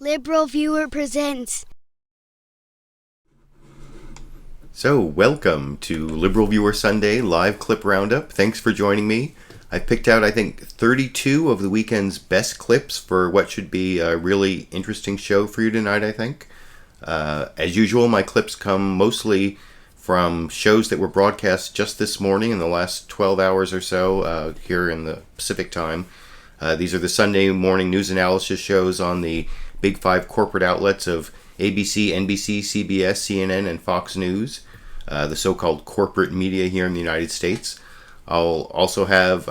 LiberalViewer presents. So, welcome to LiberalViewer Sunday Live Clip Roundup. Thanks for joining me. I picked out, I think, 32 of the weekend's best clips for what should be a really interesting show for you tonight, I think. As usual, my clips come mostly from shows that were broadcast just this morning in the last 12 hours or so here in the Pacific time. These are the Sunday morning news analysis shows on the big five corporate outlets of ABC, NBC, CBS, CNN, and Fox News, the so-called corporate media here in the United States. I'll also have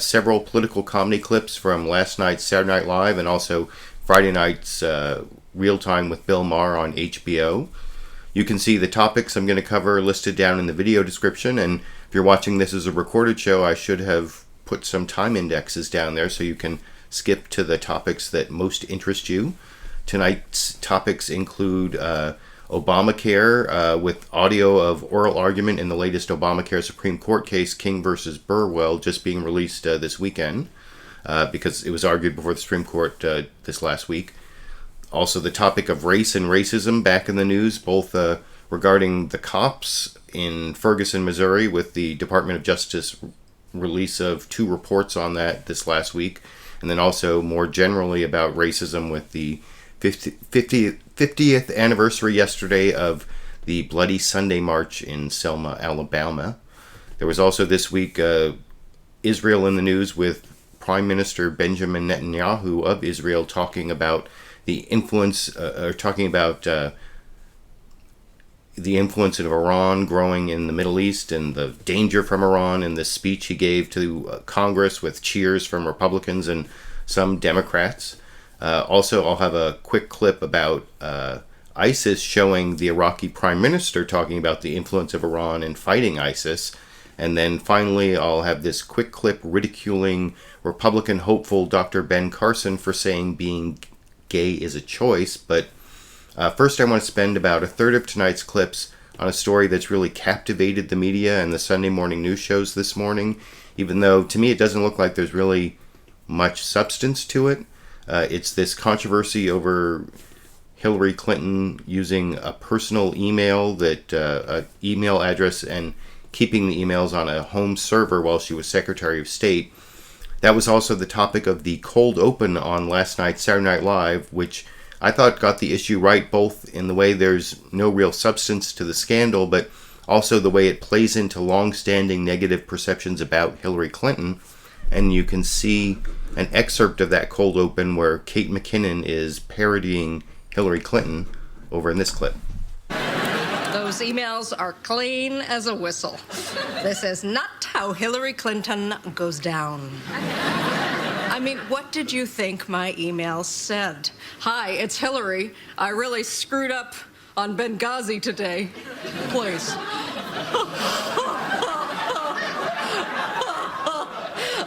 several political comedy clips from last night's Saturday Night Live and also Friday night's Real Time with Bill Maher on HBO. You can see the topics I'm going to cover listed down in the video description, and if you're watching this as a recorded show, I should have put some time indexes down there so you can skip to the topics that most interest you. Tonight's topics include Obamacare with audio of oral argument in the latest Obamacare Supreme Court case, King versus Burwell, just being released this weekend because it was argued before the Supreme Court this last week. Also the topic of race and racism back in the news, both regarding the cops in Ferguson, Missouri, with the Department of Justice release of 2 reports on that this last week, and then also more generally about racism with the 50th anniversary yesterday of the Bloody Sunday March in Selma, Alabama. There was also this week Israel in the news with Prime Minister Benjamin Netanyahu of Israel talking about the influence the influence of Iran growing in the Middle East and the danger from Iran in this speech he gave to Congress with cheers from Republicans and some Democrats. Also, I'll have a quick clip about ISIS showing the Iraqi Prime Minister talking about the influence of Iran in fighting ISIS. And then finally, I'll have this quick clip ridiculing Republican hopeful Dr. Ben Carson for saying being gay is a choice. But first, I want to spend about a third of tonight's clips on a story that's really captivated the media and the Sunday morning news shows this morning, even though to me it doesn't look like there's really much substance to it. It's this controversy over Hillary Clinton using a personal email, an email address, and keeping the emails on a home server while she was Secretary of State. That was also the topic of the cold open on last night's Saturday Night Live, which I thought got the issue right, both in the way there's no real substance to the scandal, but also the way it plays into long-standing negative perceptions about Hillary Clinton. And you can see an excerpt of that cold open where Kate McKinnon is parodying Hillary Clinton over in this clip. Those emails are clean as a whistle. This is not how Hillary Clinton goes down. I mean, what did you think my email said? Hi, it's Hillary. I really screwed up on Benghazi today. Please.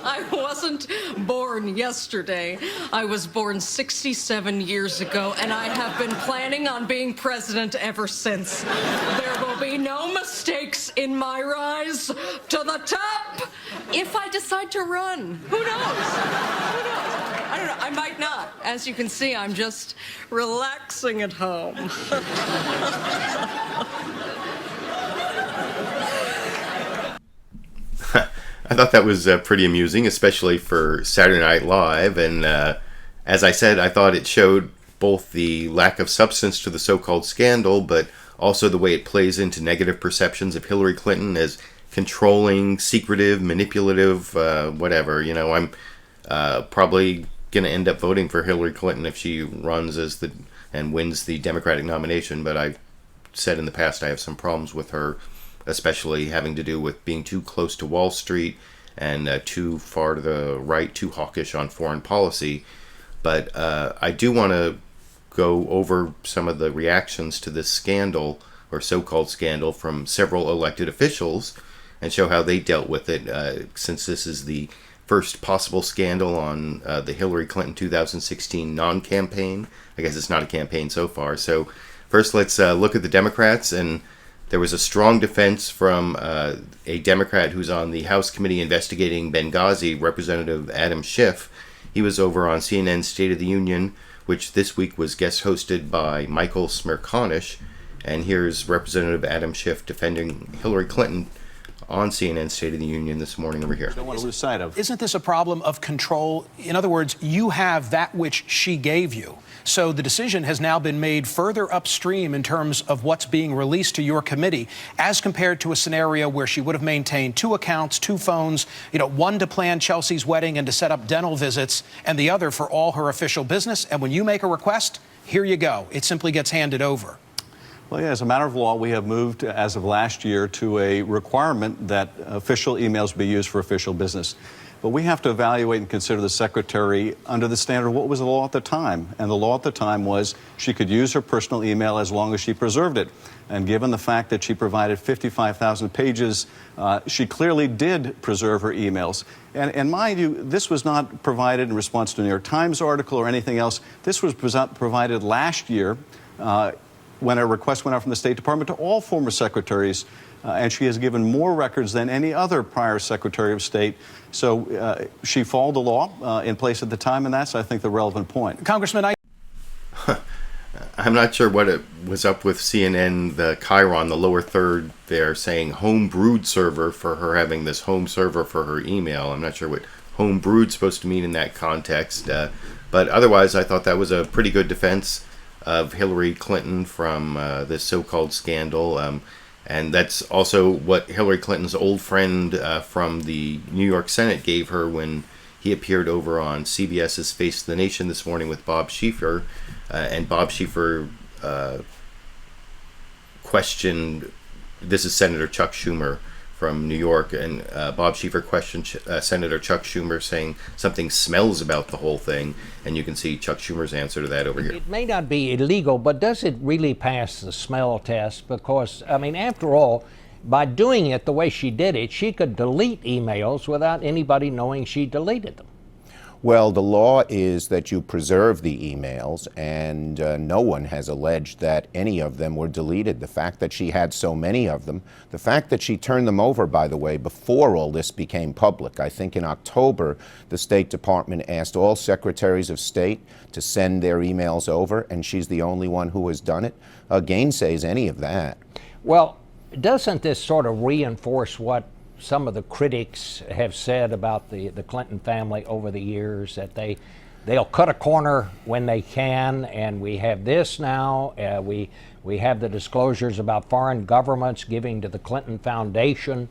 I wasn't born yesterday. I was born 67 years ago, and I have been planning on being president ever since. There will be no mistakes in my rise to the top if I decide to run. Who knows? I don't know. I might not. As you can see, I'm just relaxing at home. I thought that was pretty amusing, especially for Saturday Night Live, and as I said, I thought it showed both the lack of substance to the so-called scandal, but also the way it plays into negative perceptions of Hillary Clinton as controlling, secretive, manipulative, whatever. You know, I'm probably going to end up voting for Hillary Clinton if she runs and wins the Democratic nomination, but I've said in the past I have some problems with her, especially having to do with being too close to Wall Street and too far to the right, too hawkish on foreign policy. But I do want to go over some of the reactions to this scandal, or so-called scandal, from several elected officials and show how they dealt with it, since this is the first possible scandal on the Hillary Clinton 2016 non-campaign. I guess it's not a campaign so far. So first let's look at the Democrats, and there was a strong defense from a Democrat who's on the House Committee investigating Benghazi, Representative Adam Schiff. He was over on CNN's State of the Union which this week was guest hosted by Michael Smerconish. And here's Representative Adam Schiff defending Hillary Clinton on CNN's State of the Union this morning over here. Don't want to lose sight of. Isn't this a problem of control? In other words, you have that which she gave you. So the decision has now been made further upstream in terms of what's being released to your committee, as compared to a scenario where she would have maintained 2 accounts, 2 phones, one to plan Chelsea's wedding and to set up dental visits, and the other for all her official business. And when you make a request, here you go. It simply gets handed over. Well, yeah, as a matter of law, we have moved, as of last year, to a requirement that official emails be used for official business. But we have to evaluate and consider the secretary under the standard of what was the law at the time. And the law at the time was she could use her personal email as long as she preserved it. And given the fact that she provided 55,000 pages, she clearly did preserve her emails. And mind you, this was not provided in response to a New York Times article or anything else. This was provided last year when a request went out from the State Department to all former secretaries, and she has given more records than any other prior Secretary of State. So she followed the law in place at the time, and that's, I think, the relevant point. Congressman, I'm not sure what it was up with CNN, the Chiron, the lower third there, saying home brewed server for her having this home server for her email. I'm not sure what home brewed supposed to mean in that context. But otherwise, I thought that was a pretty good defense of Hillary Clinton from this so-called scandal. And that's also what Hillary Clinton's old friend from the New York Senate gave her when he appeared over on CBS's Face of the Nation this morning with Bob Schieffer. And Bob Schieffer questioned, this is Senator Chuck Schumer from New York, and Bob Schieffer questioned Senator Chuck Schumer, saying something smells about the whole thing, and you can see Chuck Schumer's answer to that over here. It may not be illegal, but does it really pass the smell test? Because, I mean, after all, by doing it the way she did it, she could delete emails without anybody knowing she deleted them. Well, the law is that you preserve the emails, and no one has alleged that any of them were deleted. The fact that she had so many of them, the fact that she turned them over, by the way, before all this became public. I think in October, the State Department asked all secretaries of state to send their emails over, and she's the only one who has done it. Gainsays any of that. Well, doesn't this sort of reinforce what some of the critics have said about the Clinton family over the years, that they'll cut a corner when they can, and we have this now. We have the disclosures about foreign governments giving to the Clinton Foundation.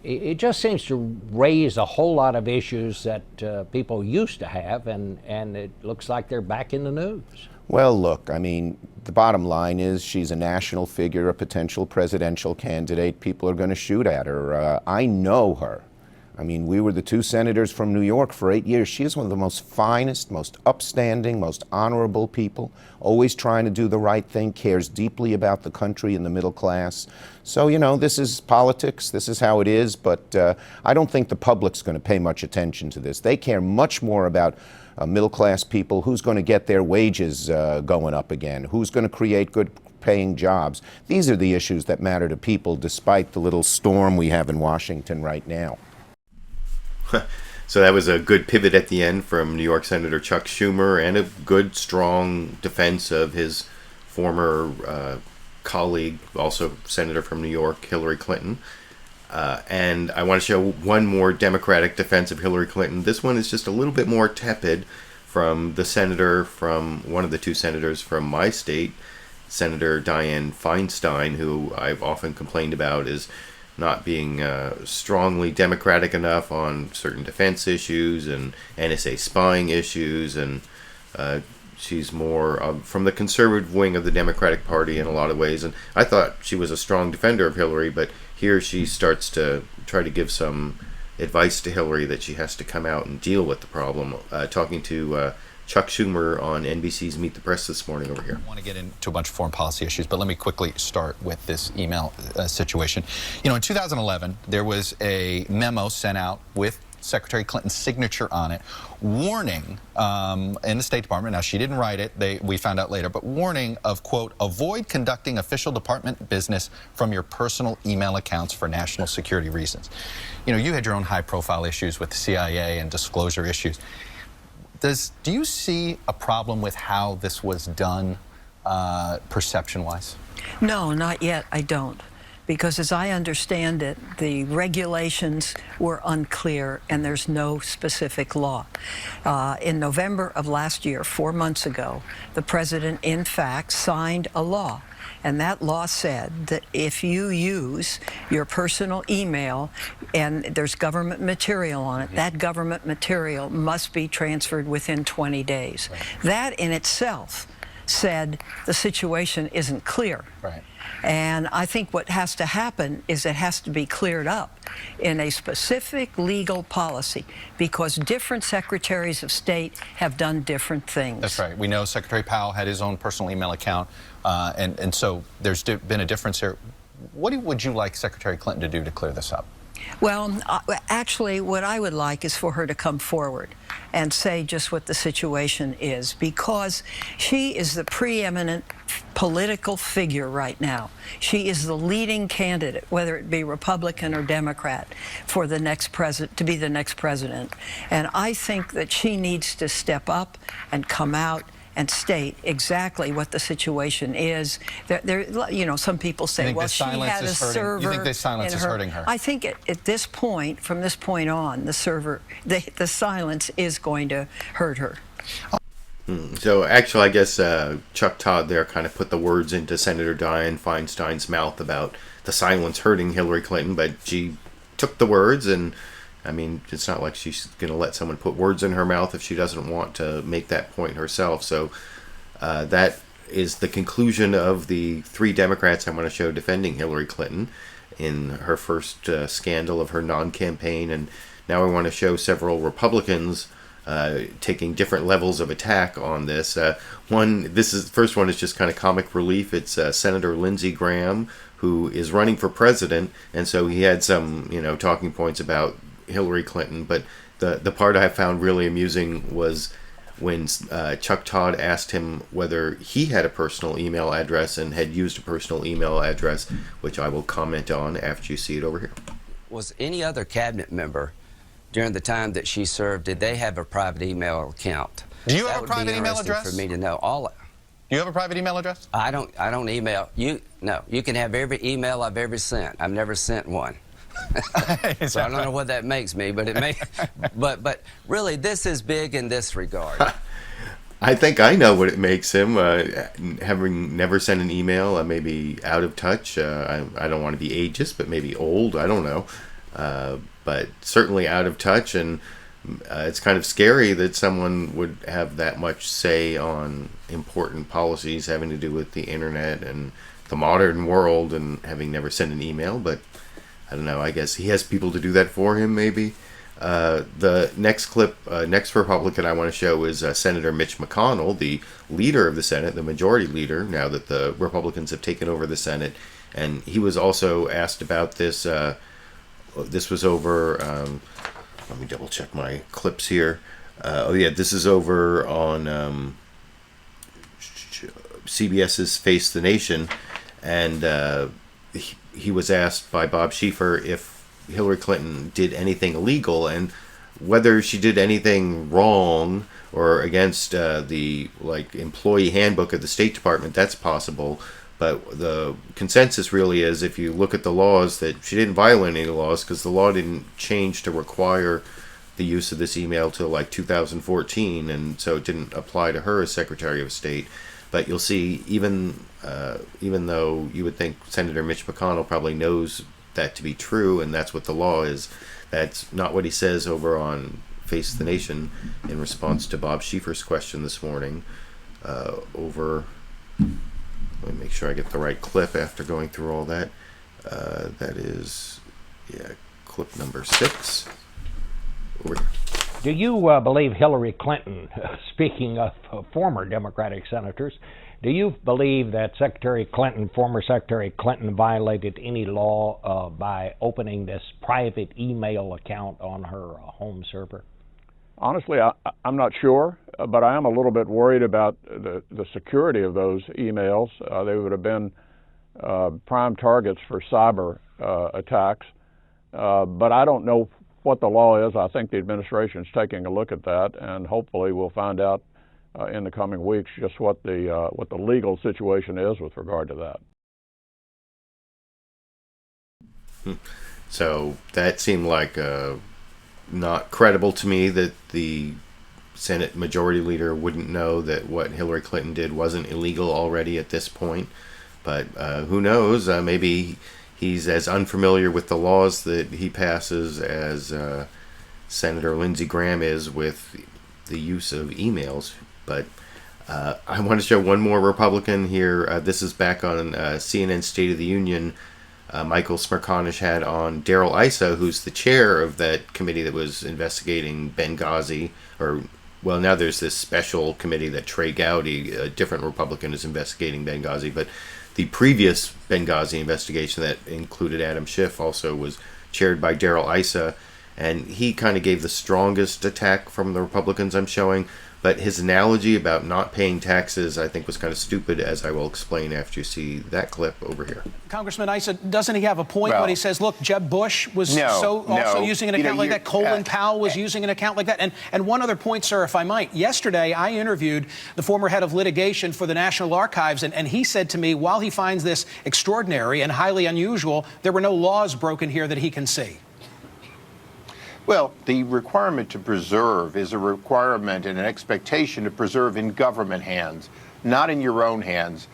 It just seems to raise a whole lot of issues that people used to have, and it looks like they're back in the news. Well, look, I mean, the bottom line is she's a national figure, a potential presidential candidate. People are going to shoot at her. I know her. I mean, we were the 2 senators from New York for 8 years. She is one of the most finest, most upstanding, most honorable people, always trying to do the right thing, cares deeply about the country and the middle class. So, this is politics. This is how it is. But I don't think the public's going to pay much attention to this. They care much more about middle-class people, who's going to get their wages going up again, who's going to create good-paying jobs. These are the issues that matter to people, despite the little storm we have in Washington right now. So that was a good pivot at the end from New York Senator Chuck Schumer, and a good, strong defense of his former colleague, also senator from New York, Hillary Clinton. And I want to show one more Democratic defense of Hillary Clinton. This one is just a little bit more tepid from the senator from one of the 2 senators from my state, Senator Dianne Feinstein, who I've often complained about is not being strongly Democratic enough on certain defense issues and NSA spying issues, and she's more from the conservative wing of the Democratic Party in a lot of ways. And I thought she was a strong defender of Hillary, but here she starts to try to give some advice to Hillary that she has to come out and deal with the problem. Talking to Chuck Schumer on NBC's Meet the Press this morning over here. I want to get into a bunch of foreign policy issues, but let me quickly start with this email situation. In 2011, there was a memo sent out with Secretary Clinton's signature on it, warning in the State Department. Now, she didn't write it, we found out later, but warning of, quote, avoid conducting official department business from your personal email accounts for national security reasons. You had your own high-profile issues with the CIA and disclosure issues. Do you see a problem with how this was done, perception-wise? No, not yet. I don't. Because as I understand it, the regulations were unclear and there's no specific law. In November of last year, 4 months ago, the president, in fact, signed a law. And that law said that if you use your personal email and there's government material on it, that government material must be transferred within 20 days. Right. That in itself said the situation isn't clear. Right. And I think what has to happen is it has to be cleared up in a specific legal policy because different secretaries of state have done different things. That's right. We know Secretary Powell had his own personal email account, and so there's been a difference here. What would you like Secretary Clinton to do to clear this up? Well, actually, what I would like is for her to come forward and say just what the situation is, because she is the preeminent political figure right now. She is the leading candidate, whether it be Republican or Democrat, for the next president, to be the next president. And I think that she needs to step up and come out and state exactly what the situation is. You know, some people say, well, she had a server. You think this silence is hurting her? I think at this point, from this point on, the silence is going to hurt her. So actually, I guess Chuck Todd there kind of put the words into Senator Dianne Feinstein's mouth about the silence hurting Hillary Clinton, but she took the words, and I mean, it's not like she's going to let someone put words in her mouth if she doesn't want to make that point herself. So that is the conclusion of the 3 Democrats I want to show defending Hillary Clinton in her first scandal of her non-campaign. And now I want to show several Republicans taking different levels of attack on this. First one is just kind of comic relief. It's Senator Lindsey Graham, who is running for president, and so he had some, talking points about Hillary Clinton, but the part I found really amusing was when Chuck Todd asked him whether he had a personal email address and had used a personal email address, which I will comment on after you see it over here. Was any other cabinet member during the time that she served, did they have a private email account? Do you have a private email address? For me to know. Do you have a private email address? I don't email. No, you can have every email I've ever sent. I've never sent one. So I don't know what that makes me, but it may. But really, this is big in this regard. I think I know what it makes him. Having never sent an email, maybe out of touch. I don't want to be ageist, but maybe old. I don't know. But certainly out of touch, and it's kind of scary that someone would have that much say on important policies having to do with the internet and the modern world, and having never sent an email. But I don't know, I guess he has people to do that for him, maybe. The next clip, next Republican I want to show is Senator Mitch McConnell, the leader of the Senate, the majority leader, now that the Republicans have taken over the Senate. And he was also asked about this. This was over, let me double check my clips here. This is over on CBS's Face the Nation. And he was asked by Bob Schieffer if Hillary Clinton did anything illegal and whether she did anything wrong or against the employee handbook of the State Department. That's possible. But the consensus really is, if you look at the laws, that she didn't violate any laws, because the law didn't change to require the use of this email till 2014, and so it didn't apply to her as Secretary of State. But you'll see, even though you would think Senator Mitch McConnell probably knows that to be true, and that's what the law is, that's not what he says over on Face the Nation in response to Bob Schieffer's question this morning. Let me make sure I get the right clip after going through all that. That is, clip number 6. Over here. Do you believe Hillary Clinton, speaking of former Democratic senators, do you believe that former Secretary Clinton violated any law by opening this private email account on her home server? Honestly, I'm not sure, but I am a little bit worried about the security of those emails. They would have been prime targets for cyber attacks, but I don't know what the law is. I think the administration is taking a look at that, and hopefully we'll find out in the coming weeks just what the legal situation is with regard to that. So that seemed like not credible to me, that the Senate Majority Leader wouldn't know that what Hillary Clinton did wasn't illegal already at this point. But who knows? Maybe he's as unfamiliar with the laws that he passes as Senator Lindsey Graham is with the use of emails. But I want to show one more Republican here. This is back on CNN State of the Union. Michael Smerconish had on Darrell Issa, who's the chair of that committee that was investigating Benghazi. Well, now there's this special committee that Trey Gowdy, a different Republican, is investigating Benghazi. But the previous Benghazi investigation that included Adam Schiff also was chaired by Darrell Issa. And he kind of gave the strongest attack from the Republicans I'm showing. But his analogy about not paying taxes, I think, was kind of stupid, as I will explain after you see that clip over here. Congressman Issa, doesn't he have a point when he says, look, Jeb Bush was also using an account like that. Colin Powell was using an account like that. And one other point, sir, if I might. Yesterday, I interviewed the former head of litigation for the National Archives, and he said to me, while he finds this extraordinary and highly unusual, there were no laws broken here that he can see. Well, the requirement to preserve is a requirement and an expectation to preserve in government hands, not in your own hands.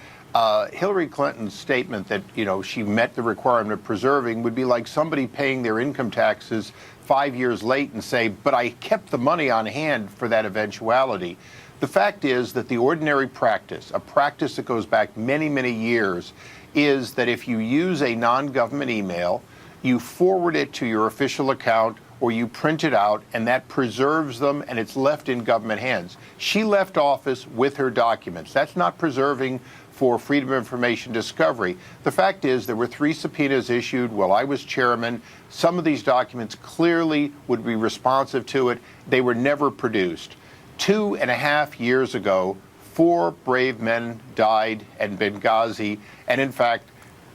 Hillary Clinton's statement that, she met the requirement of preserving would be like somebody paying their income taxes 5 years late and say, but I kept the money on hand for that eventuality. The fact is that the ordinary practice, a practice that goes back many, many years, is that if you use a non-government email, you forward it to your official account or you print it out, and that preserves them, and it's left in government hands. She left office with her documents. That's not preserving for freedom of information discovery. The fact is there were 3 subpoenas issued while I was chairman. Some of these documents clearly would be responsive to it. They were never produced. 2.5 years ago, 4 brave men died at Benghazi, and in fact,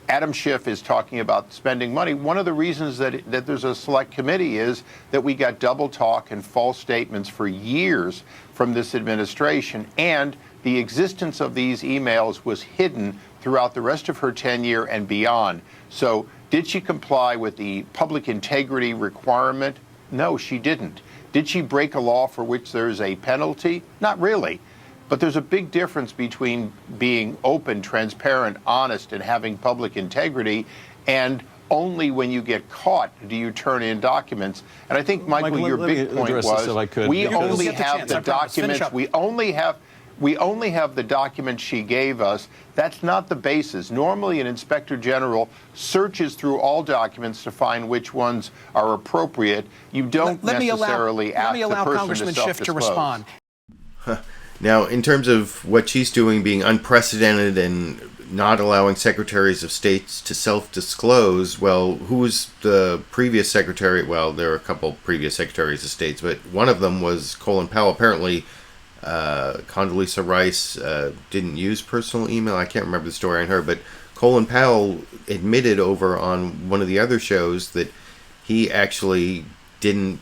Adam Schiff is talking about spending money. One of the reasons that there's a select committee is that we got double talk and false statements for years from this administration, and the existence of these emails was hidden throughout the rest of her tenure and beyond. So did she comply with the public integrity requirement? No, she didn't. Did she break a law for which there's a penalty? Not really. But there's a big difference between being open, transparent, honest, and having public integrity, and only when you get caught do you turn in documents. And I think, Michael, your big point was we only have the documents. We only have the documents she gave us. That's not the basis. Normally, an inspector general searches through all documents to find which ones are appropriate. You don't necessarily ask the person Congressman Schiff to respond. Now, in terms of what she's doing being unprecedented and not allowing secretaries of states to self-disclose, well, who was the previous secretary? Well, there are a couple previous secretaries of states, but one of them was Colin Powell. Apparently, Condoleezza Rice didn't use personal email. I can't remember the story on her, but Colin Powell admitted over on one of the other shows that he actually didn't,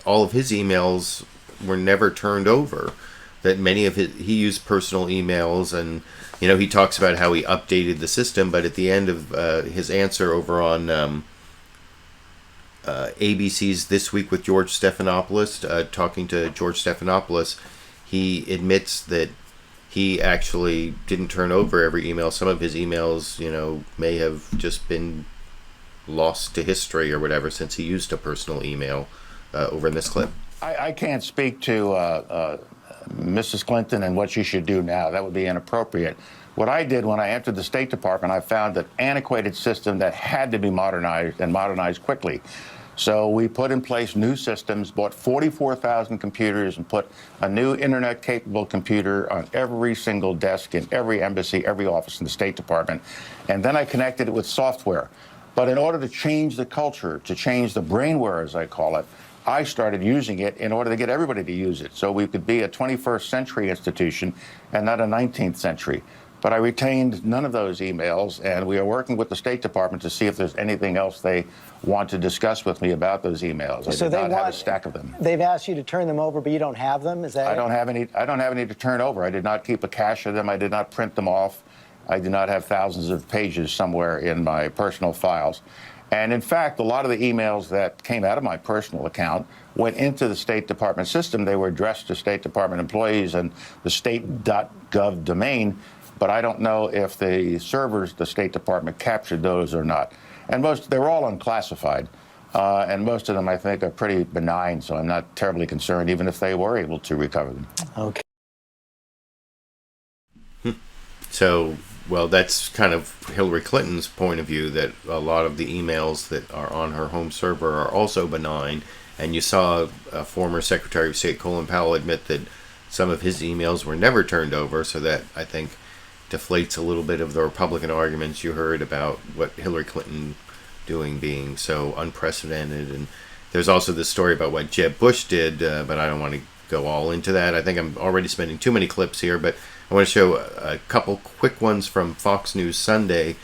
all of his emails were never turned over. That many of he used personal emails, and he talks about how he updated the system, but at the end of his answer over on ABC's This Week with George Stephanopoulos, talking to George Stephanopoulos, he admits that he actually didn't turn over every email. Some of his emails, may have just been lost to history or whatever since he used a personal email over in this clip. I can't speak to Mrs. Clinton and what she should do now. That would be inappropriate. What I did when I entered the State Department, I found an antiquated system that had to be modernized and modernized quickly. So we put in place new systems, bought 44,000 computers, and put a new internet-capable computer on every single desk in every embassy, every office in the State Department. And then I connected it with software. But in order to change the culture, to change the brainware, as I call it, I started using it in order to get everybody to use it, so we could be a 21st century institution and not a 19th century. but I retained none of those emails, and we are working with the State Department to see if there's anything else they want to discuss with me about those emails. I did not have a stack of them. They've asked you to turn them over, but you don't have them? Is that I don't have any to turn over. I did not keep a cache of them. I did not print them off. I do not have thousands of pages somewhere in my personal files. And in fact, a lot of the emails that came out of my personal account went into the State Department system. They were addressed to State Department employees and the state.gov domain, but I don't know if the servers, the State Department, captured those or not. And they're all unclassified, and most of them, I think, are pretty benign, so I'm not terribly concerned, even if they were able to recover them. Okay. So, well, that's kind of Hillary Clinton's point of view, that a lot of the emails that are on her home server are also benign. And you saw former Secretary of State Colin Powell admit that some of his emails were never turned over, so that, I think, deflates a little bit of the Republican arguments you heard about what Hillary Clinton doing being so unprecedented. And there's also this story about what Jeb Bush did, but I don't want to go all into that. I think I'm already spending too many clips here, but I want to show a couple quick ones from Fox News Sunday.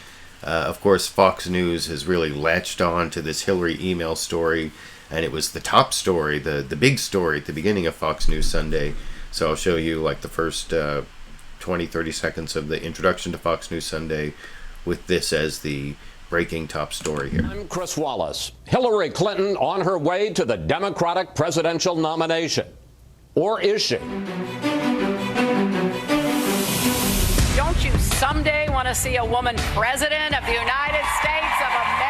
Of course, Fox News has really latched on to this Hillary email story, and it was the top story, the big story at the beginning of Fox News Sunday. So I'll show you like the first 20-30 seconds of the introduction to Fox News Sunday with this as the breaking top story here. I'm Chris Wallace. Hillary Clinton on her way to the Democratic presidential nomination. Or is she? Don't you someday want to see a woman president of the United States of America?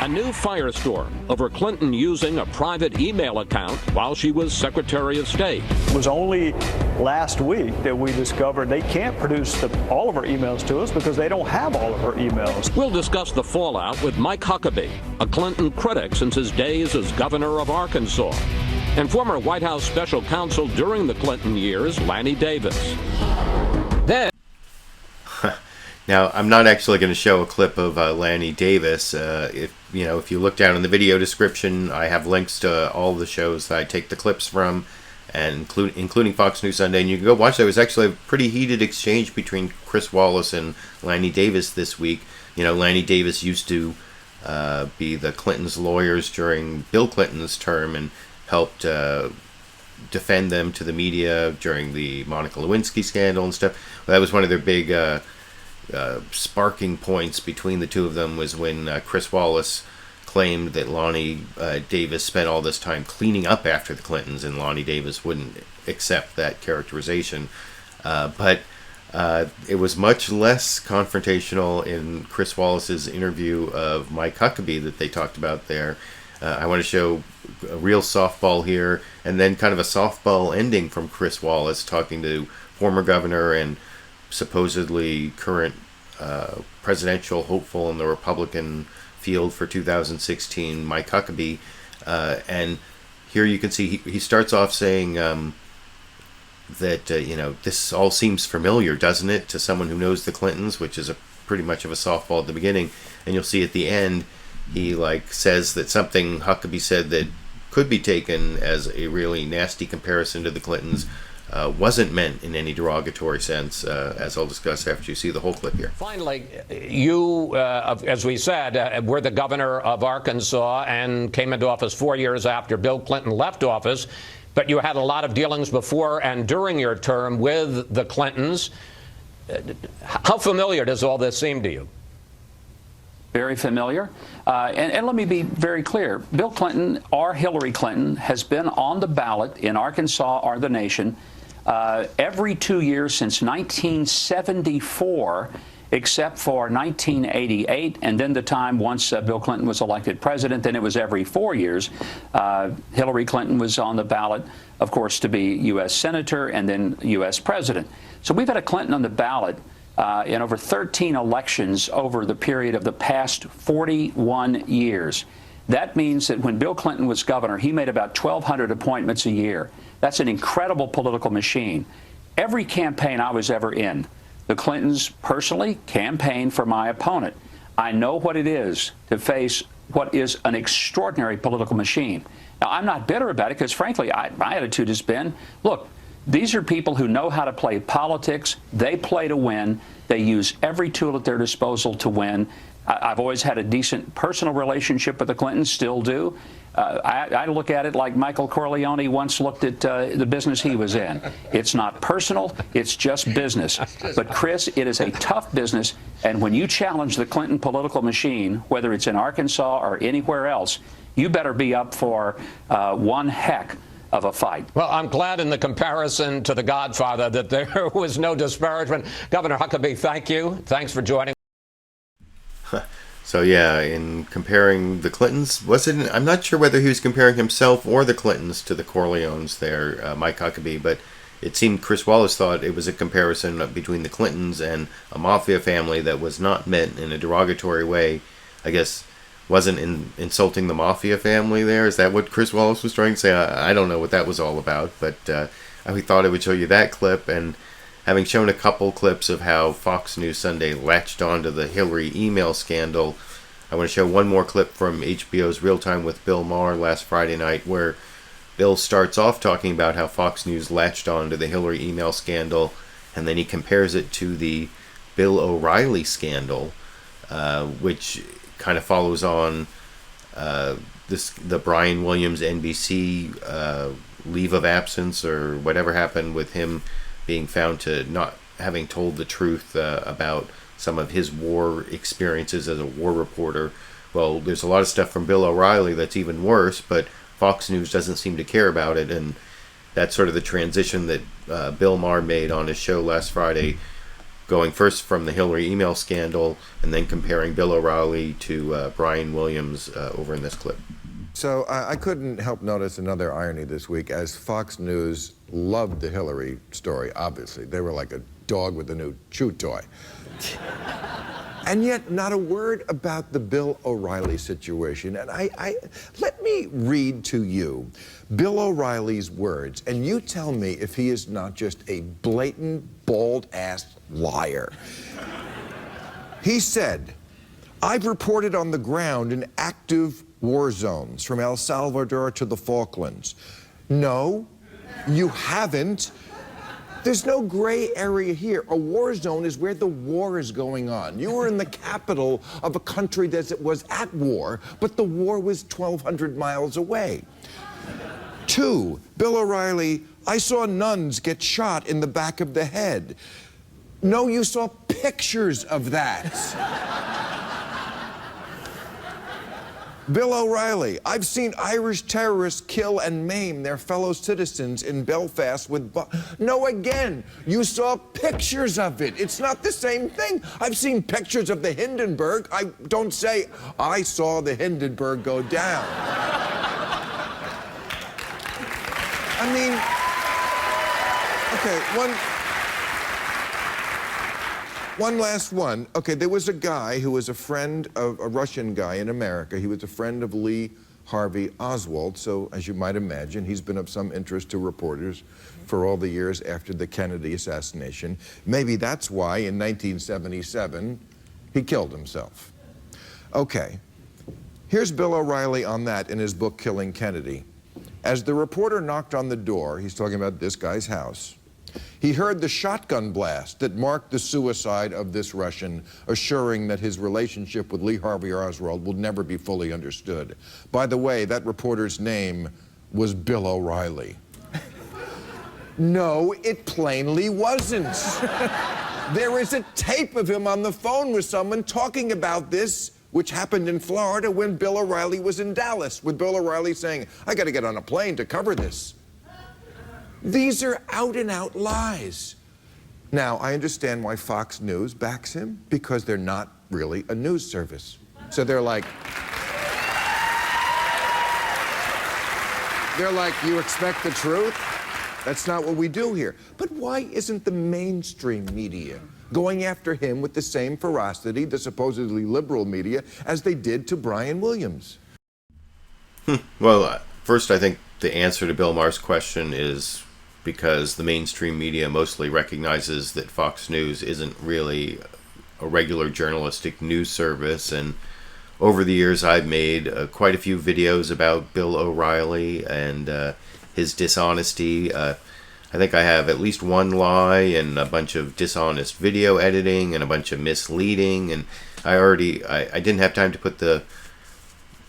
A new firestorm over Clinton using a private email account while she was Secretary of State. It was only last week that we discovered they can't produce all of her emails to us because they don't have all of her emails. We'll discuss the fallout with Mike Huckabee, a Clinton critic since his days as governor of Arkansas, and former White House special counsel during the Clinton years, Lanny Davis. Then, now, I'm not actually going to show a clip of Lanny Davis. If you look down in the video description, I have links to all the shows that I take the clips from, and including Fox News Sunday, and you can go watch that. It was actually a pretty heated exchange between Chris Wallace and Lanny Davis this week. You know, Lanny Davis used to be the Clintons' lawyers during Bill Clinton's term and helped defend them to the media during the Monica Lewinsky scandal and stuff. Well, that was one of their big sparking points between the two of them, was when Chris Wallace claimed that Lonnie Davis spent all this time cleaning up after the Clintons, and Lonnie Davis wouldn't accept that characterization. But it was much less confrontational in Chris Wallace's interview of Mike Huckabee that they talked about there. I want to show a real softball here, and then kind of a softball ending from Chris Wallace talking to former governor and supposedly current presidential hopeful in the Republican field for 2016, Mike Huckabee. And here you can see he starts off saying that, this all seems familiar, doesn't it, to someone who knows the Clintons, which is pretty much of a softball at the beginning. And you'll see at the end, he says that something Huckabee said that could be taken as a really nasty comparison to the Clintons wasn't meant in any derogatory sense, as I'll discuss after you see the whole clip here. Finally, you, as we said, were the governor of Arkansas and came into office 4 years after Bill Clinton left office, but you had a lot of dealings before and during your term with the Clintons. How familiar does all this seem to you? Very familiar. And let me be very clear. Bill Clinton or Hillary Clinton has been on the ballot in Arkansas or the nation every 2 years since 1974, except for 1988, and then the time once Bill Clinton was elected president. Then it was every 4 years. Hillary Clinton was on the ballot, of course, to be U.S. Senator and then U.S. President. So we've had a Clinton on the ballot in over 13 elections over the period of the past 41 years. That means that when Bill Clinton was governor, he made about 1,200 appointments a year. That's an incredible political machine. Every campaign I was ever in, the Clintons personally campaigned for my opponent. I know what it is to face what is an extraordinary political machine. Now, I'm not bitter about it because, frankly, my attitude has been, look, These are people who know how to play politics. They play to win. They use every tool at their disposal to win. I've always had a decent personal relationship with the Clintons, still do. I look at it like Michael Corleone once looked at the business he was in. It's not personal, it's just business. But Chris, it is a tough business, and when you challenge the Clinton political machine, whether it's in Arkansas or anywhere else, you better be up for one heck of a fight. Well, I'm glad in the comparison to The Godfather that there was no disparagement. Governor Huckabee, thank you. Thanks for joining. So yeah, in comparing the Clintons, I'm not sure whether he was comparing himself or the Clintons to the Corleones there, Mike Huckabee, but it seemed Chris Wallace thought it was a comparison between the Clintons and a mafia family that was not meant in a derogatory way. I guess wasn't insulting the mafia family there. Is that what Chris Wallace was trying to say? I don't know what that was all about, but I thought I would show you that clip. And having shown a couple clips of how Fox News Sunday latched onto the Hillary email scandal, I want to show one more clip from HBO's Real Time with Bill Maher last Friday night, where Bill starts off talking about how Fox News latched onto the Hillary email scandal, and then he compares it to the Bill O'Reilly scandal, which kind of follows on the Brian Williams NBC leave of absence, or whatever happened with him being found to not having told the truth about some of his war experiences as a war reporter. Well, there's a lot of stuff from Bill O'Reilly that's even worse, but Fox News doesn't seem to care about it, and that's sort of the transition that Bill Maher made on his show last Friday, going first from the Hillary email scandal and then comparing Bill O'Reilly to Brian Williams over in this clip. So I couldn't help notice another irony this week, as Fox News loved the Hillary story, obviously. They were like a dog with a new chew toy. And yet not a word about the Bill O'Reilly situation. And let me read to you Bill O'Reilly's words, and you tell me if he is not just a blatant, bald-ass liar. He said, "I've reported on the ground in active war zones from El Salvador to the Falklands." No, you haven't. There's no gray area here. A war zone is where the war is going on. You were in the capital of a country that was at war, but the war was 1,200 miles away. 2, Bill O'Reilly, "I saw nuns get shot in the back of the head." No, you saw pictures of that. Bill O'Reilly, "I've seen Irish terrorists kill and maim their fellow citizens in Belfast with No, again, you saw pictures of it. It's not the same thing. I've seen pictures of the Hindenburg. I don't say, I saw the Hindenburg go down. I mean, okay, one last one. Okay, there was a guy who was a friend of a Russian guy in America. He was a friend of Lee Harvey Oswald. So, as you might imagine, he's been of some interest to reporters for all the years after the Kennedy assassination. Maybe that's why in 1977 he killed himself. Okay, here's Bill O'Reilly on that in his book, Killing Kennedy. As the reporter knocked on the door, he's talking about this guy's house, he heard the shotgun blast that marked the suicide of this Russian, assuring that his relationship with Lee Harvey Oswald would never be fully understood. By the way, that reporter's name was Bill O'Reilly. No, it plainly wasn't. There is a tape of him on the phone with someone talking about this, which happened in Florida when Bill O'Reilly was in Dallas, with Bill O'Reilly saying, "I got to get on a plane to cover this." These are out-and-out lies. Now, I understand why Fox News backs him, because they're not really a news service. So they're like, you expect the truth? That's not what we do here. But why isn't the mainstream media going after him with the same ferocity, the supposedly liberal media, as they did to Brian Williams? Well, first, I think the answer to Bill Maher's question is because the mainstream media mostly recognizes that Fox News isn't really a regular journalistic news service. And over the years, I've made quite a few videos about Bill O'Reilly and his dishonesty. I think I have at least one lie and a bunch of dishonest video editing and a bunch of misleading. And I didn't have time to put the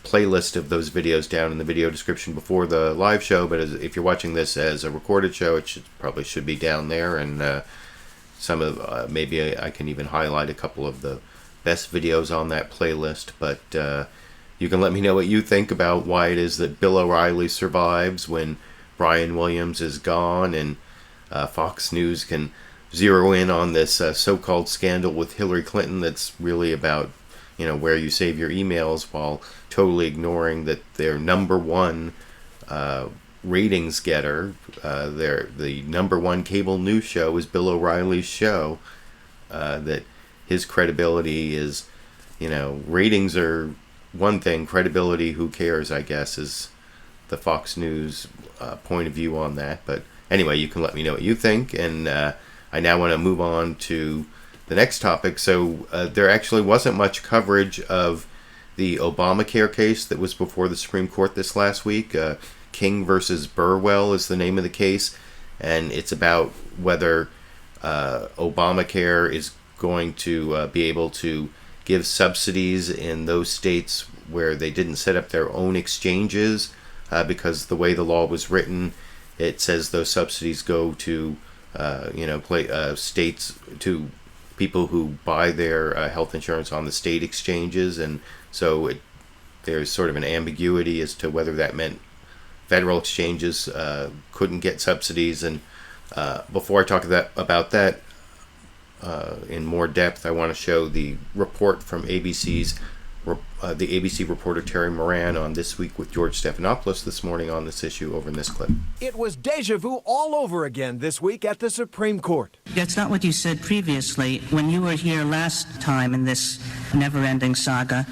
playlist of those videos down in the video description before the live show, but if you're watching this as a recorded show, it probably should be down there. And maybe I can even highlight a couple of the best videos on that playlist. But you can let me know what you think about why it is that Bill O'Reilly survives when Brian Williams is gone, and Fox News can zero in on this so-called scandal with Hillary Clinton that's really about, where you save your emails, while totally ignoring that their number one ratings getter, the number one cable news show is Bill O'Reilly's show, that his credibility is, ratings are one thing, credibility, who cares, I guess, is the Fox News point of view on that. But anyway, you can let me know what you think, and I now want to move on to the next topic. So there actually wasn't much coverage of the Obamacare case that was before the Supreme Court this last week. King versus Burwell is the name of the case, and it's about whether Obamacare is going to be able to give subsidies in those states where they didn't set up their own exchanges, because the way the law was written, it says those subsidies go to states, to people who buy their health insurance on the state exchanges, and so there's sort of an ambiguity as to whether that meant federal exchanges couldn't get subsidies. And before I talk about that in more depth, I want to show the report from ABC's the ABC reporter Terry Moran on This Week with George Stephanopoulos this morning on this issue over in this clip. It was deja vu all over again this week at the Supreme Court. That's not what you said previously when you were here last time in this never-ending saga.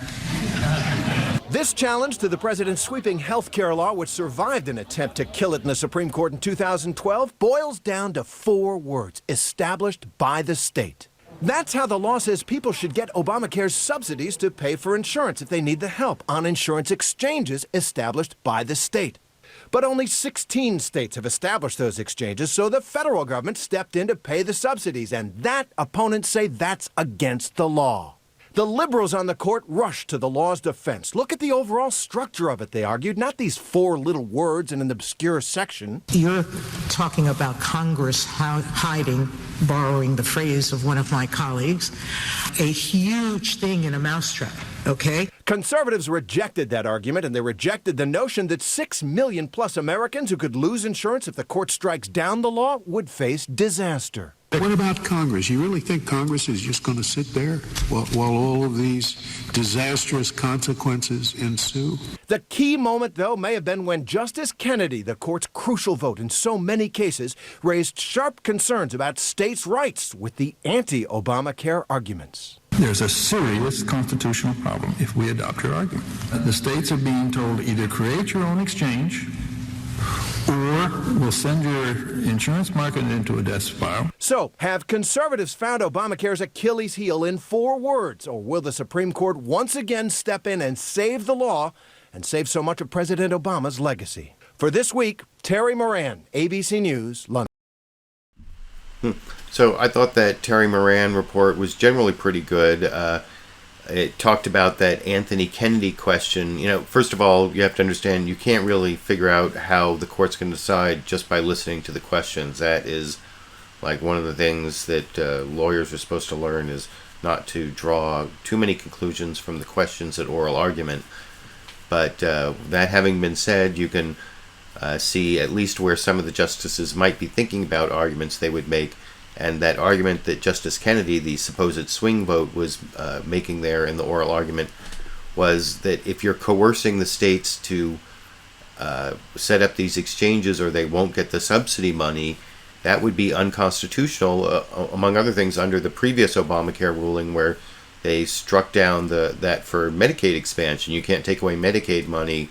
This challenge to the president's sweeping health care law, which survived an attempt to kill it in the Supreme Court in 2012, boils down to 4 words: established by the state. That's how the law says people should get Obamacare's subsidies to pay for insurance if they need the help on insurance exchanges established by the state. But only 16 states have established those exchanges, so the federal government stepped in to pay the subsidies, and that, opponents say, that's against the law. The liberals on the court rushed to the law's defense. Look at the overall structure of it, they argued, not these 4 little words in an obscure section. You're talking about Congress hiding, borrowing the phrase of one of my colleagues, a huge thing in a mousetrap, okay? Conservatives rejected that argument, and they rejected the notion that 6 million plus Americans who could lose insurance if the court strikes down the law would face disaster. What about Congress? You really think Congress is just going to sit there while all of these disastrous consequences ensue? The key moment, though, may have been when Justice Kennedy, the court's crucial vote in so many cases, raised sharp concerns about states' rights with the anti-Obamacare arguments. There's a serious constitutional problem if we adopt your argument. The states are being told to either create your own exchange or we'll send your insurance market into a death spiral. So, have conservatives found Obamacare's Achilles heel in 4 words, or will the Supreme Court once again step in and save the law and save so much of President Obama's legacy? For This Week, Terry Moran, ABC News, London. So I thought that Terry Moran report was generally pretty good. It talked about that Anthony Kennedy question. First of all, you have to understand you can't really figure out how the court's going to decide just by listening to the questions. That is like one of the things that lawyers are supposed to learn, is not to draw too many conclusions from the questions at oral argument. But that having been said, you can see at least where some of the justices might be thinking about arguments they would make. And that argument that Justice Kennedy, the supposed swing vote, was making there in the oral argument was that if you're coercing the states to set up these exchanges or they won't get the subsidy money, that would be unconstitutional, among other things, under the previous Obamacare ruling where they struck down that for Medicaid expansion. You can't take away Medicaid money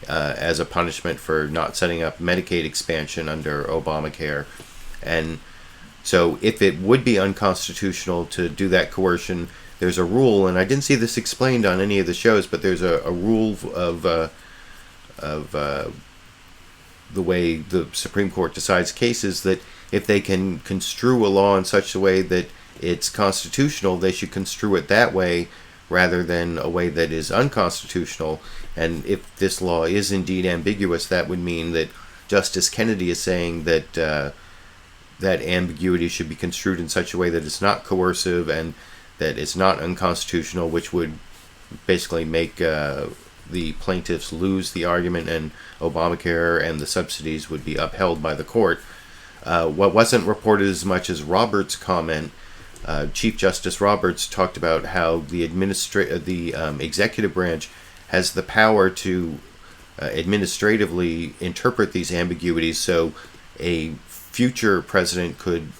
as a punishment for not setting up Medicaid expansion under Obamacare. And so if it would be unconstitutional to do that coercion, there's a rule, and I didn't see this explained on any of the shows, but there's a rule of the way the Supreme Court decides cases, that if they can construe a law in such a way that it's constitutional, they should construe it that way rather than a way that is unconstitutional. And if this law is indeed ambiguous, that would mean that Justice Kennedy is saying that that ambiguity should be construed in such a way that it's not coercive and that it's not unconstitutional, which would basically make the plaintiffs lose the argument, and Obamacare and the subsidies would be upheld by the court. What wasn't reported as much as Roberts' comment, Chief Justice Roberts talked about how the executive branch has the power to administratively interpret these ambiguities, so a future president could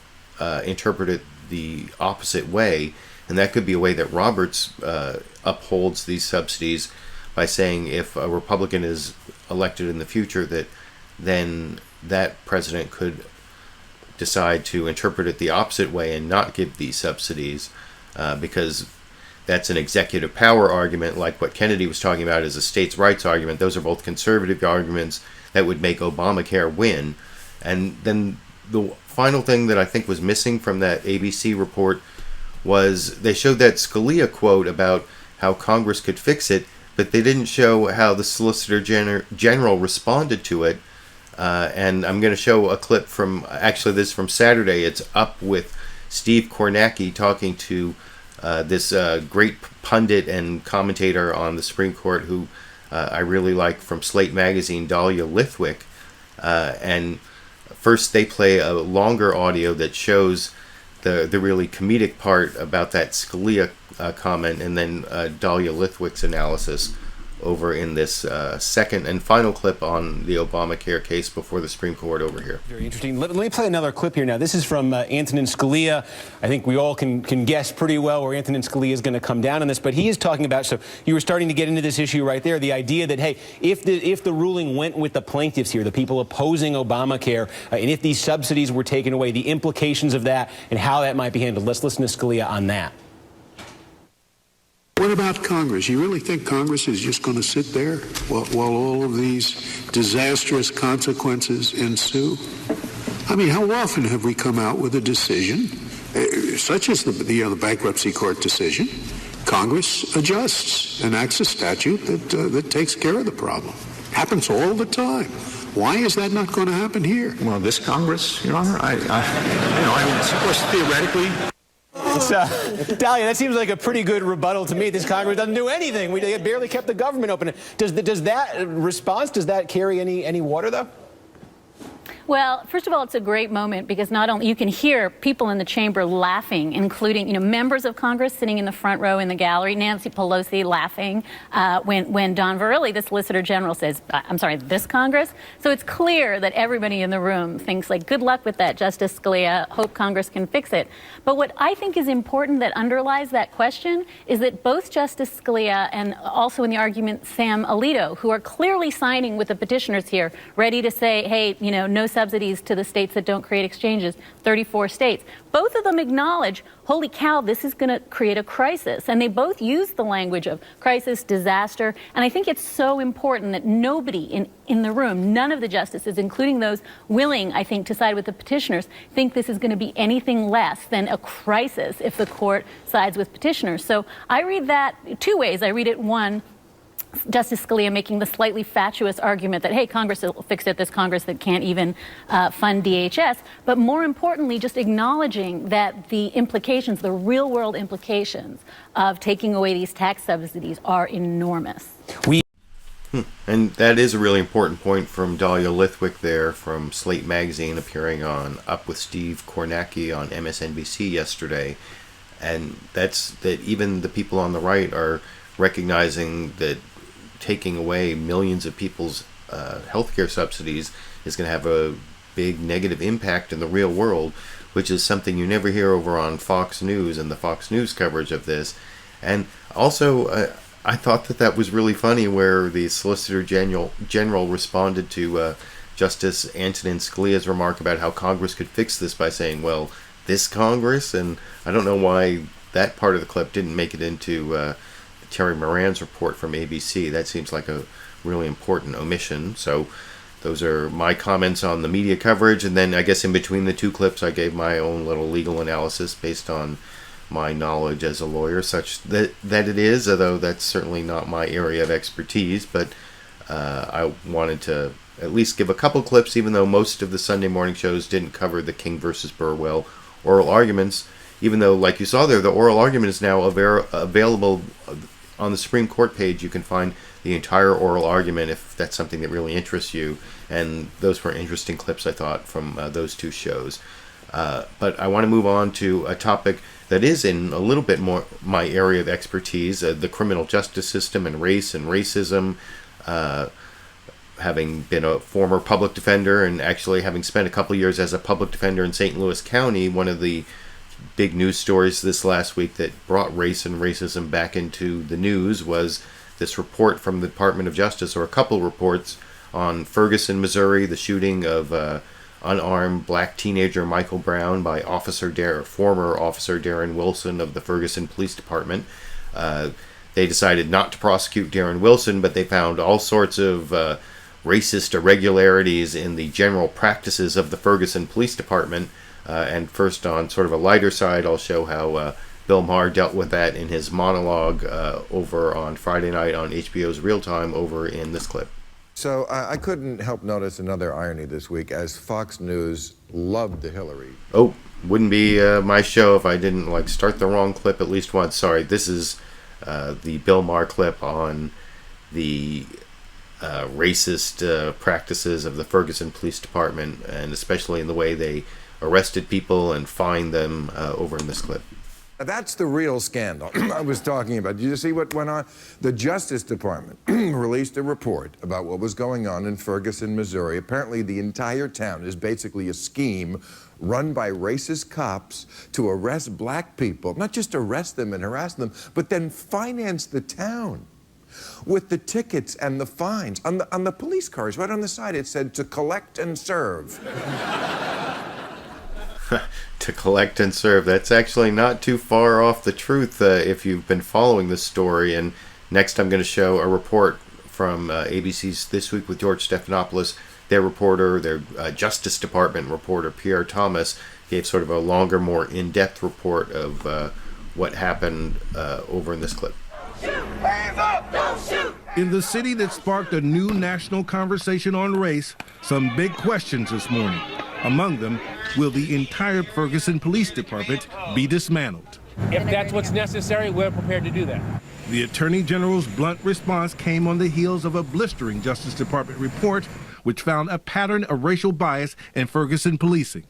interpret it the opposite way, and that could be a way that Roberts upholds these subsidies by saying if a Republican is elected in the future, that then that president could decide to interpret it the opposite way and not give these subsidies, because that's an executive power argument, like what Kennedy was talking about is a states' rights argument. Those are both conservative arguments that would make Obamacare win. And then the final thing that I think was missing from that ABC report was they showed that Scalia quote about how Congress could fix it, but they didn't show how the Solicitor General responded to it. And I'm going to show a clip from, actually this is from Saturday. It's up with Steve Kornacki talking to this great pundit and commentator on the Supreme Court who I really like, from Slate Magazine, Dahlia Lithwick. And first they play a longer audio that shows the really comedic part about that Scalia comment, and then Dahlia Lithwick's analysis over in this second and final clip on the Obamacare case before the Supreme Court over here. Very interesting. Let me play another clip here now. This is from Antonin Scalia. I think we all can guess pretty well where Antonin Scalia is going to come down on this, but he is talking about, so you were starting to get into this issue right there, the idea that, hey, if the ruling went with the plaintiffs here, the people opposing Obamacare, and if these subsidies were taken away, the implications of that and how that might be handled. Let's listen to Scalia on that. What about Congress? You really think Congress is just going to sit there while all of these disastrous consequences ensue? I mean, how often have we come out with a decision, such as the bankruptcy court decision? Congress adjusts, enacts a statute that takes care of the problem. Happens all the time. Why is that not going to happen here? Well, this Congress, Your Honor, I mean, of course, theoretically. Dahlia, that seems like a pretty good rebuttal to me. This Congress doesn't do anything. We barely kept the government open. Does that response, does that carry any water, though? Well, first of all, it's a great moment because not only you can hear people in the chamber laughing, including members of Congress sitting in the front row in the gallery, Nancy Pelosi laughing when Don Verrilli, the Solicitor General, says, "I'm sorry, this Congress." So it's clear that everybody in the room thinks, like, good luck with that, Justice Scalia. Hope Congress can fix it. But what I think is important that underlies that question is that both Justice Scalia and also in the argument Sam Alito, who are clearly signing with the petitioners here, ready to say, hey, no subsidies to the states that don't create exchanges, 34 states. Both of them acknowledge, holy cow, this is going to create a crisis. And they both use the language of crisis, disaster. And I think it's so important that nobody in the room, none of the justices, including those willing, I think, to side with the petitioners, think this is going to be anything less than a crisis if the court sides with petitioners. So I read that two ways. I read it, one, Justice Scalia making the slightly fatuous argument that, hey, Congress will fix it, this Congress that can't even fund DHS. But more importantly, just acknowledging that the implications, the real world implications of taking away these tax subsidies are enormous. And that is a really important point from Dahlia Lithwick there from Slate Magazine, appearing on Up with Steve Kornacki on MSNBC yesterday. And that's that even the people on the right are recognizing that taking away millions of people's healthcare subsidies is going to have a big negative impact in the real world, which is something you never hear over on Fox News and the Fox News coverage of this. And also, I thought that was really funny where the Solicitor General responded to Justice Antonin Scalia's remark about how Congress could fix this by saying, well, this Congress? And I don't know why that part of the clip didn't make it into Terry Moran's report from ABC. That seems like a really important omission. So those are my comments on the media coverage, and then I guess in between the two clips I gave my own little legal analysis based on my knowledge as a lawyer, such that it is, although that's certainly not my area of expertise, but I wanted to at least give a couple clips, even though most of the Sunday morning shows didn't cover the King versus Burwell oral arguments, even though, like you saw there, the oral argument is now available on the Supreme Court page. You can find the entire oral argument if that's something that really interests you, and those were interesting clips, I thought, from those two shows. But I want to move on to a topic that is in a little bit more my area of expertise, the criminal justice system and race and racism. Having been a former public defender and actually having spent a couple years as a public defender in St. Louis County, one of the big news stories this last week that brought race and racism back into the news was this report from the Department of Justice, or a couple reports, on Ferguson, Missouri, the shooting of unarmed black teenager Michael Brown by former Officer Darren Wilson of the Ferguson Police Department. They decided not to prosecute Darren Wilson, but they found all sorts of racist irregularities in the general practices of the Ferguson Police Department. And first, on sort of a lighter side, I'll show how Bill Maher dealt with that in his monologue over on Friday night on HBO's Real Time over in this clip. So I couldn't help notice another irony this week, as Fox News loved the Hillary. Oh, wouldn't be my show if I didn't start the wrong clip at least once. Sorry, this is the Bill Maher clip on the racist practices of the Ferguson Police Department, and especially in the way they arrested people and fined them over in this clip. That's the real scandal I was talking about. Did you see what went on? The Justice Department released a report about what was going on in Ferguson, Missouri. Apparently, the entire town is basically a scheme run by racist cops to arrest black people, not just arrest them and harass them, but then finance the town with the tickets and the fines. On the police cars, right on the side, it said, "To collect and serve." To collect and serve. That's actually not too far off the truth if you've been following this story. And next I'm going to show a report from ABC's This Week with George Stephanopoulos. Their Justice Department reporter, Pierre Thomas, gave sort of a longer, more in-depth report of what happened over in this clip. In the city that sparked a new national conversation on race, some big questions this morning. Among them, will the entire Ferguson Police Department be dismantled? If that's what's necessary, we're prepared to do that. The Attorney General's blunt response came on the heels of a blistering Justice Department report which found a pattern of racial bias in Ferguson policing.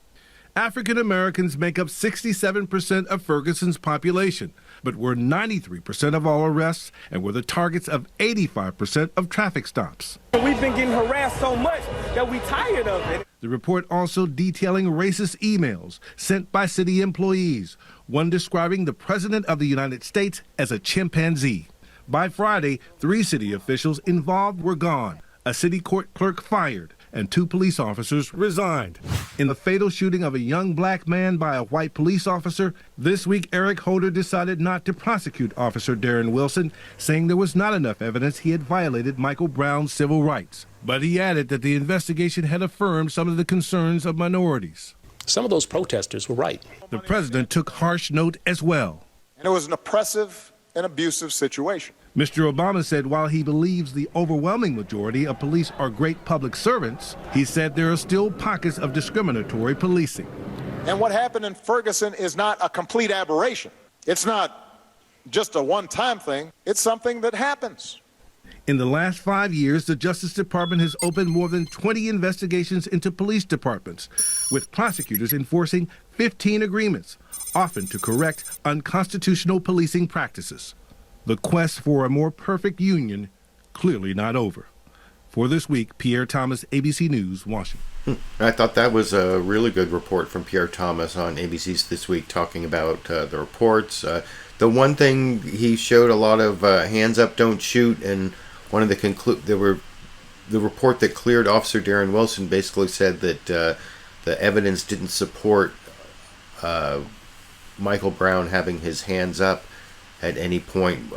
African Americans make up 67% of Ferguson's population, but were 93% of all arrests and were the targets of 85% of traffic stops. We've been getting harassed so much that we're tired of it. The report also detailing racist emails sent by city employees, one describing the President of the United States as a chimpanzee. By Friday, 3 city officials involved were gone, a city court clerk fired, and 2 police officers resigned. In the fatal shooting of a young black man by a white police officer, this week Eric Holder decided not to prosecute Officer Darren Wilson, saying there was not enough evidence he had violated Michael Brown's civil rights. But he added that the investigation had affirmed some of the concerns of minorities. Some of those protesters were right. The president took harsh note as well. And it was an oppressive and abusive situation. Mr. Obama said while he believes the overwhelming majority of police are great public servants, he said there are still pockets of discriminatory policing. And what happened in Ferguson is not a complete aberration. It's not just a one-time thing. It's something that happens. In the last 5 years, the Justice Department has opened more than 20 investigations into police departments, with prosecutors enforcing 15 agreements, often to correct unconstitutional policing practices. The quest for a more perfect union clearly not over. For This Week, Pierre Thomas, ABC News, Washington. I thought that was a really good report from Pierre Thomas on ABC's This Week, talking about the reports. The one thing he showed a lot of hands up, don't shoot, and one of the the report that cleared Officer Darren Wilson basically said that the evidence didn't support Michael Brown having his hands up, at any point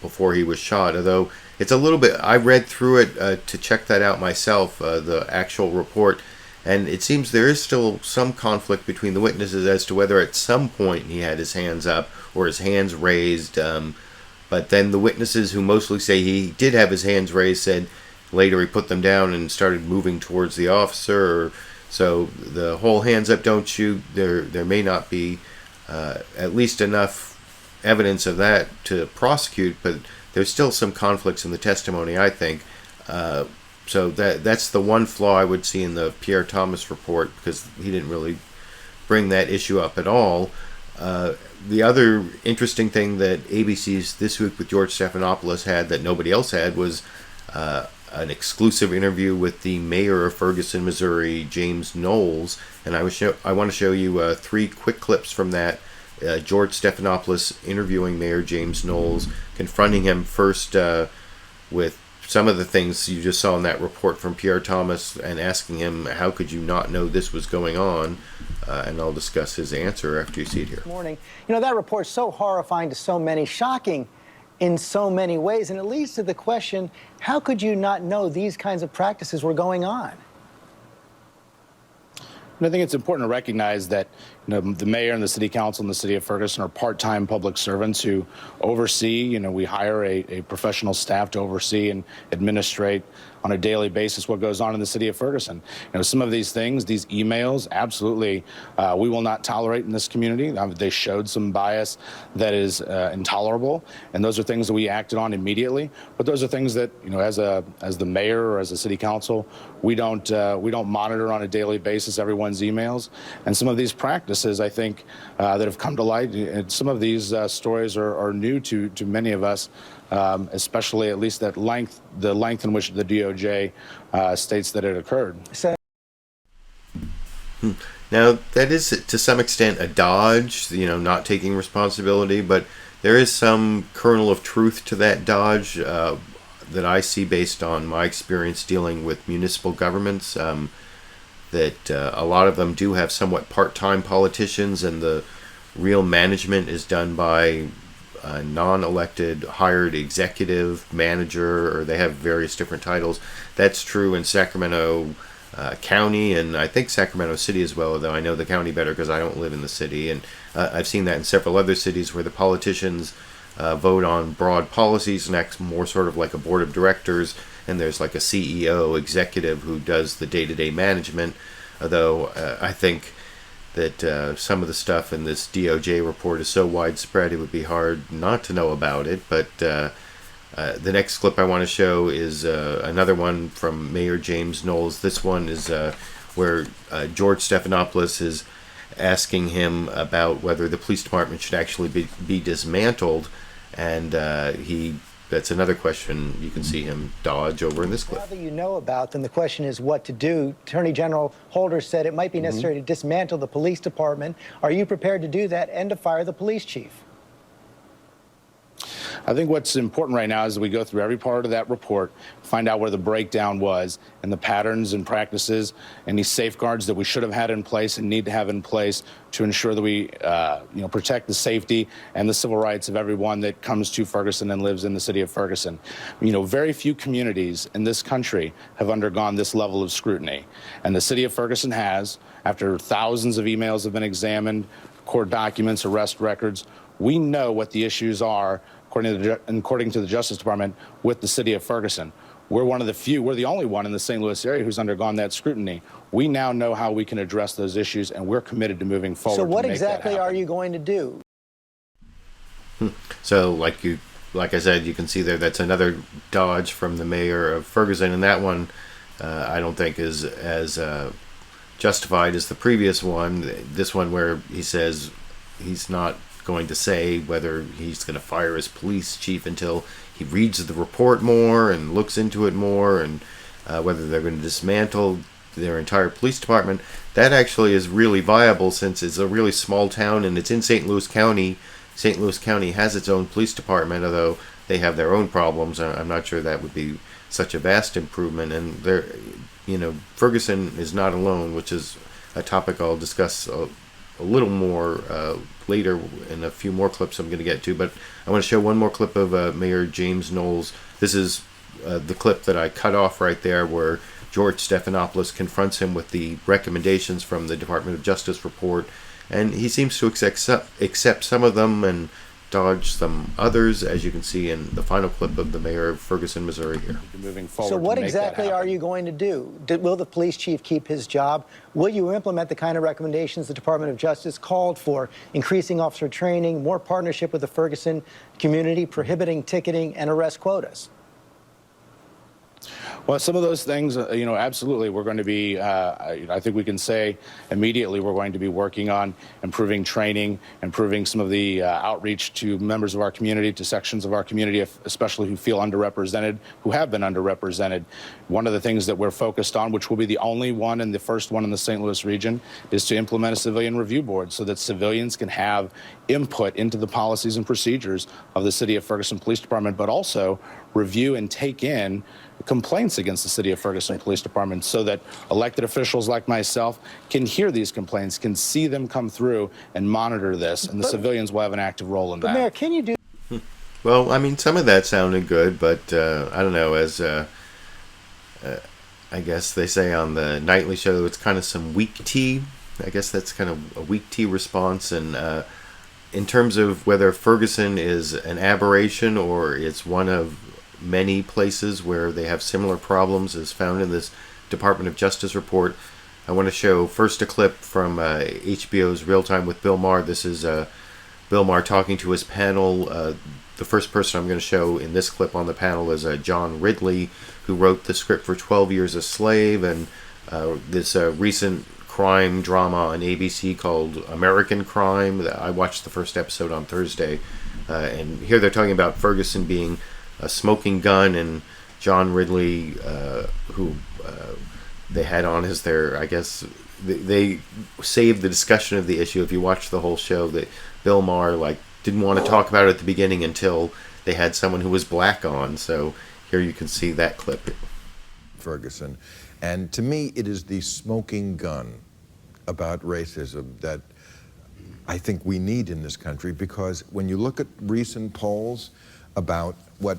before he was shot. Although it's a little bit, I read through it to check that out myself, the actual report, and it seems there is still some conflict between the witnesses as to whether at some point he had his hands up or his hands raised. But then the witnesses who mostly say he did have his hands raised said later he put them down and started moving towards the officer. So the whole hands up, don't shoot, there may not be at least enough evidence of that to prosecute, but there's still some conflicts in the testimony, I think. So that's the one flaw I would see in the Pierre Thomas report, because he didn't really bring that issue up at all. The other interesting thing that ABC's This Week with George Stephanopoulos had that nobody else had was an exclusive interview with the mayor of Ferguson, Missouri, James Knowles. And I want to show you 3 quick clips from that. George Stephanopoulos interviewing Mayor James Knowles, confronting him first with some of the things you just saw in that report from Pierre Thomas, and asking him, how could you not know this was going on? And I'll discuss his answer after you see it here. Morning. You know, that report's so horrifying to so many, shocking in so many ways, and it leads to the question, how could you not know these kinds of practices were going on? And I think it's important to recognize that the mayor and the city council and the city of Ferguson are part-time public servants who oversee, we hire a professional staff to oversee and administrate on a daily basis what goes on in the city of Ferguson. Some of these things, these emails, absolutely, we will not tolerate in this community. They showed some bias that is intolerable, and those are things that we acted on immediately. But those are things that, as the mayor or as a city council, we don't monitor on a daily basis everyone's emails. And some of these practices, I think, that have come to light, and some of these stories are new to many of us, especially at least the length in which the DOJ states that it occurred. Now, that is to some extent a dodge, not taking responsibility, but there is some kernel of truth to that dodge that I see based on my experience dealing with municipal governments. That a lot of them do have somewhat part-time politicians, and the real management is done by a non-elected hired executive manager, or they have various different titles. That's true in Sacramento County, and I think Sacramento City as well, although I know the county better because I don't live in the city. And I've seen that in several other cities where the politicians vote on broad policies and act more sort of like a board of directors, and there's like a CEO executive who does the day-to-day management. Although I think that some of the stuff in this DOJ report is so widespread it would be hard not to know about it. But the next clip I want to show is another one from Mayor James Knowles. This one is where George Stephanopoulos is asking him about whether the police department should actually be dismantled, and that's another question you can see him dodge over in this clip. Now that you know about them, the question is what to do. Attorney General Holder said it might be necessary to dismantle the police department. Are you prepared to do that and to fire the police chief? I think what's important right now is that we go through every part of that report, find out where the breakdown was, and the patterns and practices, and these safeguards that we should have had in place and need to have in place to ensure that we protect the safety and the civil rights of everyone that comes to Ferguson and lives in the city of Ferguson. Very few communities in this country have undergone this level of scrutiny, and the city of Ferguson has, after thousands of emails have been examined, court documents, arrest records. We know what the issues are, according to the Justice Department, with the city of Ferguson. We're one of the few, we're the only one in the St. Louis area who's undergone that scrutiny. We now know how we can address those issues, and we're committed to moving forward. So what exactly are you going to do? So like I said, you can see there, that's another dodge from the mayor of Ferguson, and that one I don't think is as justified as the previous one. This one where he says he's not going to say whether he's going to fire his police chief until he reads the report more and looks into it more, and whether they're going to dismantle their entire police department. That actually is really viable, since it's a really small town and it's in St. Louis County. St. Louis County has its own police department, although they have their own problems. I'm not sure that would be such a vast improvement. And Ferguson is not alone, which is a topic I'll discuss a little more later in a few more clips I'm going to get to, but I want to show one more clip of Mayor James Knowles. This is the clip that I cut off right there where George Stephanopoulos confronts him with the recommendations from the Department of Justice report, and he seems to accept some of them and dodge some others, as you can see in the final clip of the mayor of Ferguson, Missouri here. Moving forward so what exactly are you going to do? Will the police chief keep his job? Will you implement the kind of recommendations the Department of Justice called for, increasing officer training, more partnership with the Ferguson community, prohibiting ticketing, and arrest quotas? Well, some of those things, absolutely, we're going to be, I think we can say immediately we're going to be working on improving training, improving some of the outreach to members of our community, to sections of our community, especially who feel underrepresented, who have been underrepresented. One of the things that we're focused on, which will be the only one and the first one in the St. Louis region, is to implement a civilian review board so that civilians can have input into the policies and procedures of the City of Ferguson Police Department, but also review and take in complaints against the City of Ferguson Police Department so that elected officials like myself can hear these complaints, can see them come through and monitor this, and the civilians will have an active role in that. Mayor, can you do... Well, I mean, some of that sounded good, but I don't know, as I guess they say on the nightly show, it's kind of some weak tea. I guess that's kind of a weak tea response, and in terms of whether Ferguson is an aberration or it's one of many places where they have similar problems as found in this Department of Justice report, I want to show first a clip from HBO's Real Time with Bill Maher. This is Bill Maher talking to his panel. The first person I'm going to show in this clip on the panel is John Ridley, who wrote the script for 12 Years a Slave and this recent crime drama on ABC called American Crime. I watched the first episode on Thursday, and here they're talking about Ferguson being a smoking gun, and John Ridley, who they had on as their, I guess, they saved the discussion of the issue. If you watch the whole show, that Bill Maher didn't want to talk about it at the beginning until they had someone who was black on. So here you can see that clip. Ferguson, and to me, it is the smoking gun about racism that I think we need in this country, because when you look at recent polls about what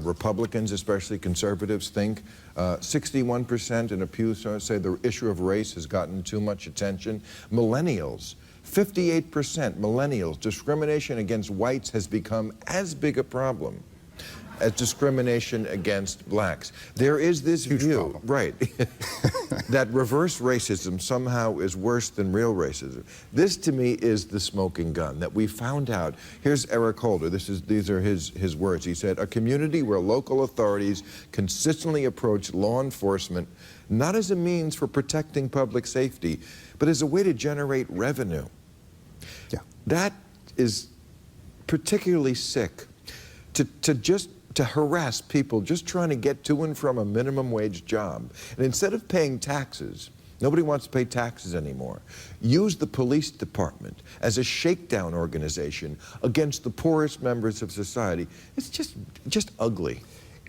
Republicans, especially conservatives, think, 61% in a Pew say the issue of race has gotten too much attention. Millennials, 58% millennials, discrimination against whites has become as big a problem as discrimination against blacks. There is this view, right, that reverse racism somehow is worse than real racism. This, to me, is the smoking gun that we found out. Here's Eric Holder. These are his words. He said, "A community where local authorities consistently approach law enforcement not as a means for protecting public safety, but as a way to generate revenue." Yeah. That is particularly sick. To harass people just trying to get to and from a minimum wage job. And instead of paying taxes, nobody wants to pay taxes anymore, use the police department as a shakedown organization against the poorest members of society. It's just ugly.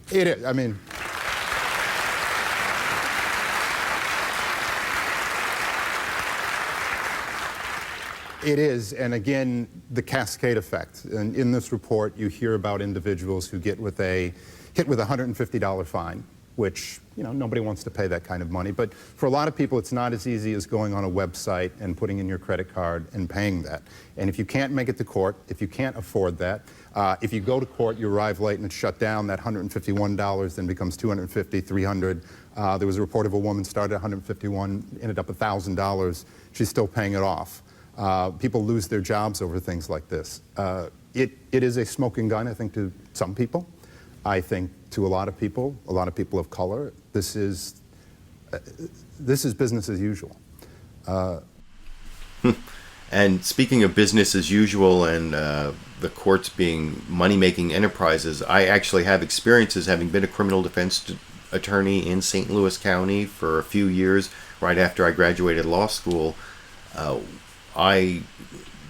It is. I mean, it is, and again, the cascade effect. And in this report, you hear about individuals who get hit with a $150 fine, which, nobody wants to pay that kind of money. But for a lot of people, it's not as easy as going on a website and putting in your credit card and paying that. And if you can't make it to court, if you can't afford that, if you go to court, you arrive late and it's shut down, that $151 then becomes $250, $300. There was a report of a woman started at $151, ended up $1,000. She's still paying it off. People lose their jobs over things like this. It is a smoking gun, I think, to some people. I think to a lot of people of color, this is business as usual. And speaking of business as usual and the courts being money-making enterprises, I actually have experiences having been a criminal defense attorney in St. Louis County for a few years right after I graduated law school. I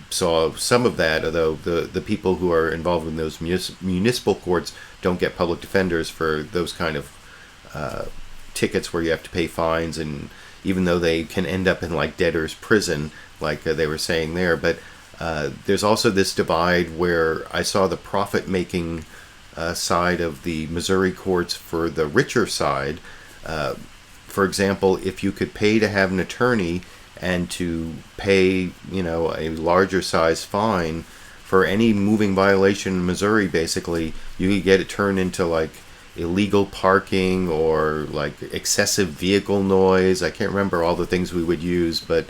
saw some of that, although the people who are involved in those municipal courts don't get public defenders for those kind of tickets where you have to pay fines, and even though they can end up in like debtor's prison, like they were saying there. But there's also this divide where I saw the profit-making side of the Missouri courts for the richer side. For example, if you could pay to have an attorney and to pay, a larger size fine for any moving violation in Missouri, basically, you could get it turned into like illegal parking or like excessive vehicle noise. I can't remember all the things we would use, but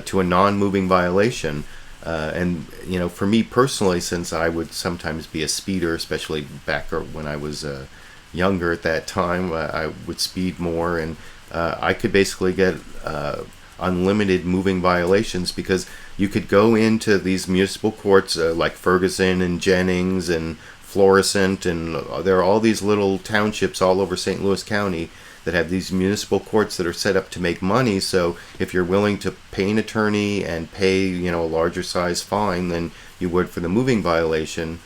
to a non-moving violation. And for me personally, since I would sometimes be a speeder, especially back when I was younger at that time, I would speed more, and I could basically get unlimited moving violations because you could go into these municipal courts like Ferguson and Jennings and Florissant, and there are all these little townships all over St. Louis County that have these municipal courts that are set up to make money. So if you're willing to pay an attorney and pay, a larger size fine than you would for the moving violation,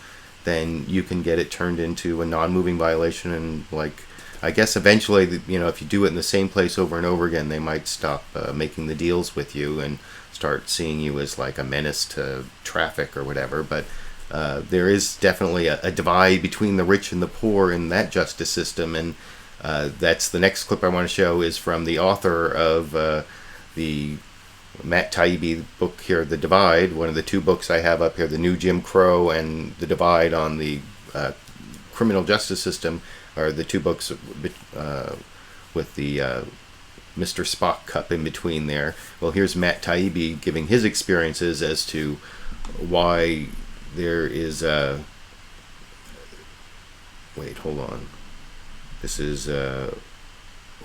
then you can get it turned into a non-moving violation. And like, I guess eventually, if you do it in the same place over and over again, they might stop making the deals with you and start seeing you as like a menace to traffic or whatever. But there is definitely a divide between the rich and the poor in that justice system. And that's the next clip I want to show is from the author of the Matt Taibbi book here, The Divide, one of the two books I have up here, The New Jim Crow and The Divide on the criminal justice system, are the two books with the Mr. Spock cup in between there. Well, here's Matt Taibbi giving his experiences as to why there is wait, hold on. This is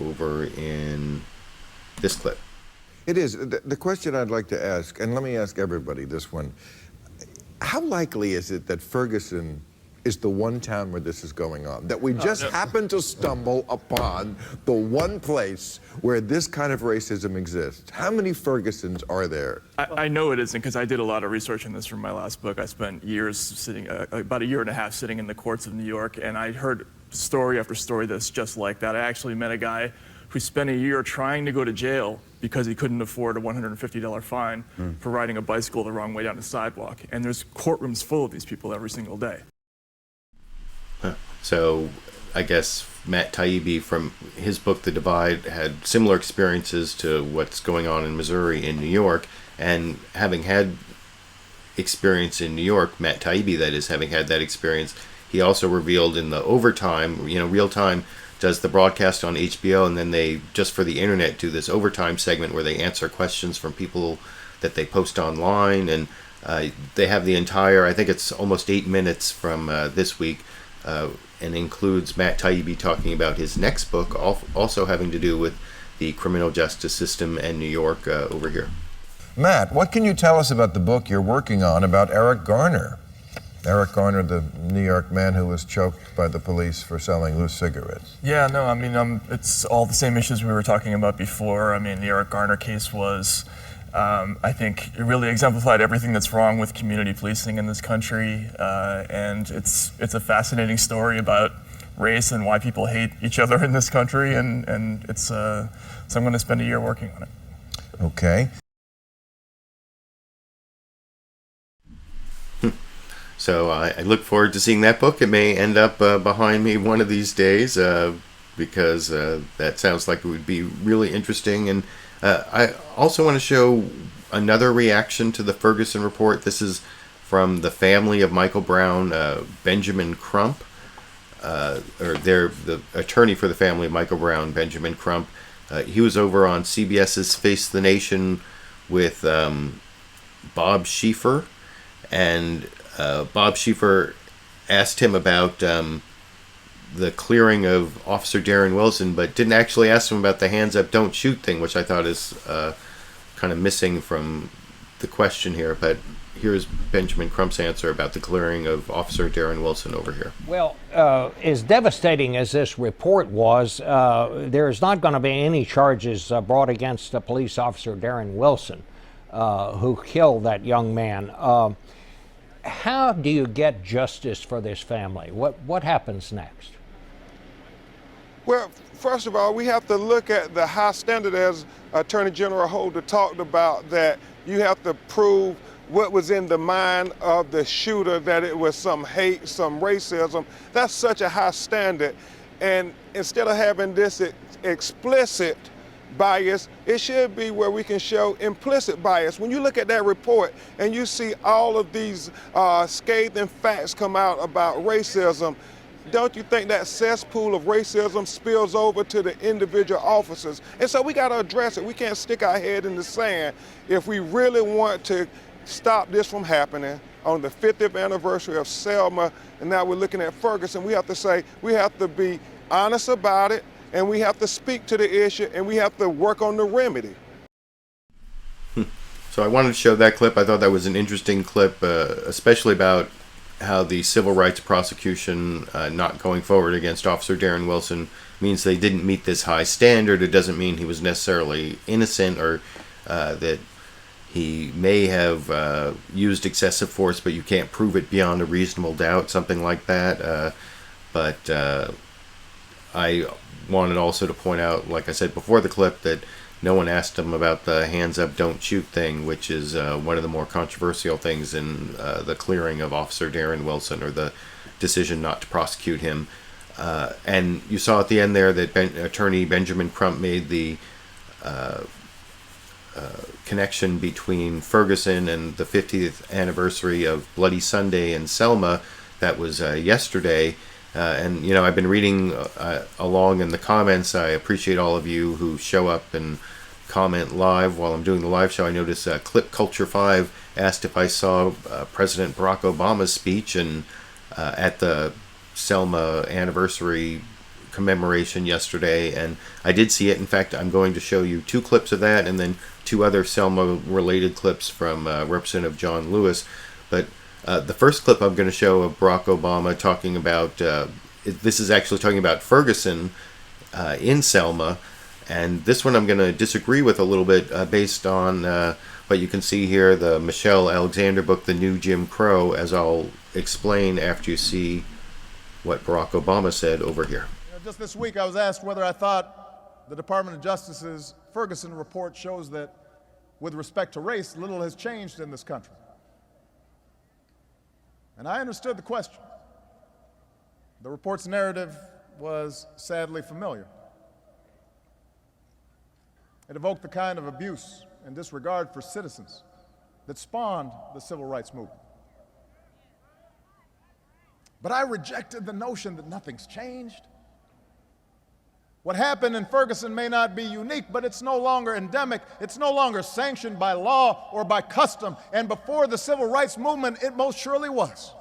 over in this clip. It is. The question I'd like to ask, and let me ask everybody this one. How likely is it that Ferguson is the one town where this is going on? That we just happen to stumble upon the one place where this kind of racism exists? How many Fergusons are there? I know it isn't, because I did a lot of research on this for my last book. I spent years sitting, about a year and a half sitting in the courts of New York, and I heard story after story that's just like that. I actually met a guy who spent a year trying to go to jail because he couldn't afford a $150 fine for riding a bicycle the wrong way down the sidewalk. And there's courtrooms full of these people every single day. So I guess Matt Taibbi from his book The Divide had similar experiences to what's going on in Missouri in New York, and having had experience in New York, Matt Taibbi that is, having had that experience, he also revealed in the overtime, Real Time does the broadcast on HBO, and then they, just for the internet, do this overtime segment where they answer questions from people that they post online, and they have the entire, I think it's almost 8 minutes from this week, and includes Matt Taibbi talking about his next book, also having to do with the criminal justice system and New York over here. Matt, what can you tell us about the book you're working on about Eric Garner? Eric Garner, the New York man who was choked by the police for selling loose cigarettes. Yeah, no, I mean, it's all the same issues we were talking about before. I mean, the Eric Garner case was, I think, it really exemplified everything that's wrong with community policing in this country, and it's a fascinating story about race and why people hate each other in this country, and it's so I'm going to spend a year working on it. Okay. So I look forward to seeing that book. It may end up behind me one of these days because that sounds like it would be really interesting. And I also want to show another reaction to the Ferguson report. This is from the family of Michael Brown, Benjamin Crump, or the attorney for the family of Michael Brown, Benjamin Crump. He was over on CBS's Face the Nation with Bob Schieffer, and Bob Schieffer asked him about the clearing of Officer Darren Wilson, but didn't actually ask him about the hands up, don't shoot thing, which I thought is kind of missing from the question here. But here's Benjamin Crump's answer about the clearing of Officer Darren Wilson over here. Well, as devastating as this report was, there is not going to be any charges brought against police officer Darren Wilson, who killed that young man. How do you get justice for this family? What happens next? Well, first of all, we have to look at the high standard as Attorney General Holder talked about, that you have to prove what was in the mind of the shooter, that it was some hate, some racism. That's such a high standard. And instead of having this explicit bias, it should be where we can show implicit bias. When you look at that report and you see all of these scathing facts come out about racism, don't you think that cesspool of racism spills over to the individual officers? And so we got to address it. We can't stick our head in the sand. If we really want to stop this from happening on the 50th anniversary of Selma, and now we're looking at Ferguson, we have to say, we have to be honest about it, and we have to speak to the issue, and we have to work on the remedy. So I wanted to show that clip. I thought that was an interesting clip, especially about how the civil rights prosecution not going forward against Officer Darren Wilson means they didn't meet this high standard. It doesn't mean he was necessarily innocent, or that he may have used excessive force, but you can't prove it beyond a reasonable doubt, something like that. But I wanted also to point out, like I said before the clip, that no one asked him about the hands up, don't shoot thing, which is one of the more controversial things in the clearing of Officer Darren Wilson, or the decision not to prosecute him. And you saw at the end there that Attorney Benjamin Crump made the connection between Ferguson and the 50th anniversary of Bloody Sunday in Selma. That was yesterday. And, you know, I've been reading along in the comments. I appreciate all of you who show up and comment live while I'm doing the live show. I noticed Clip Culture 5 asked if I saw President Barack Obama's speech and at the Selma anniversary commemoration yesterday, and I did see it. In fact, I'm going to show you 2 clips of that, and then 2 other Selma-related clips from Representative John Lewis. But the first clip I'm going to show of Barack Obama talking about, this is actually talking about Ferguson in Selma, and this one I'm going to disagree with a little bit based on what you can see here, the Michelle Alexander book, The New Jim Crow, as I'll explain after you see what Barack Obama said over here. Just this week I was asked whether I thought the Department of Justice's Ferguson report shows that with respect to race, little has changed in this country. And I understood the question. The report's narrative was sadly familiar. It evoked the kind of abuse and disregard for citizens that spawned the civil rights movement. But I rejected the notion that nothing's changed. What happened in Ferguson may not be unique, but it's no longer endemic. It's no longer sanctioned by law or by custom. And before the civil rights movement, it most surely was.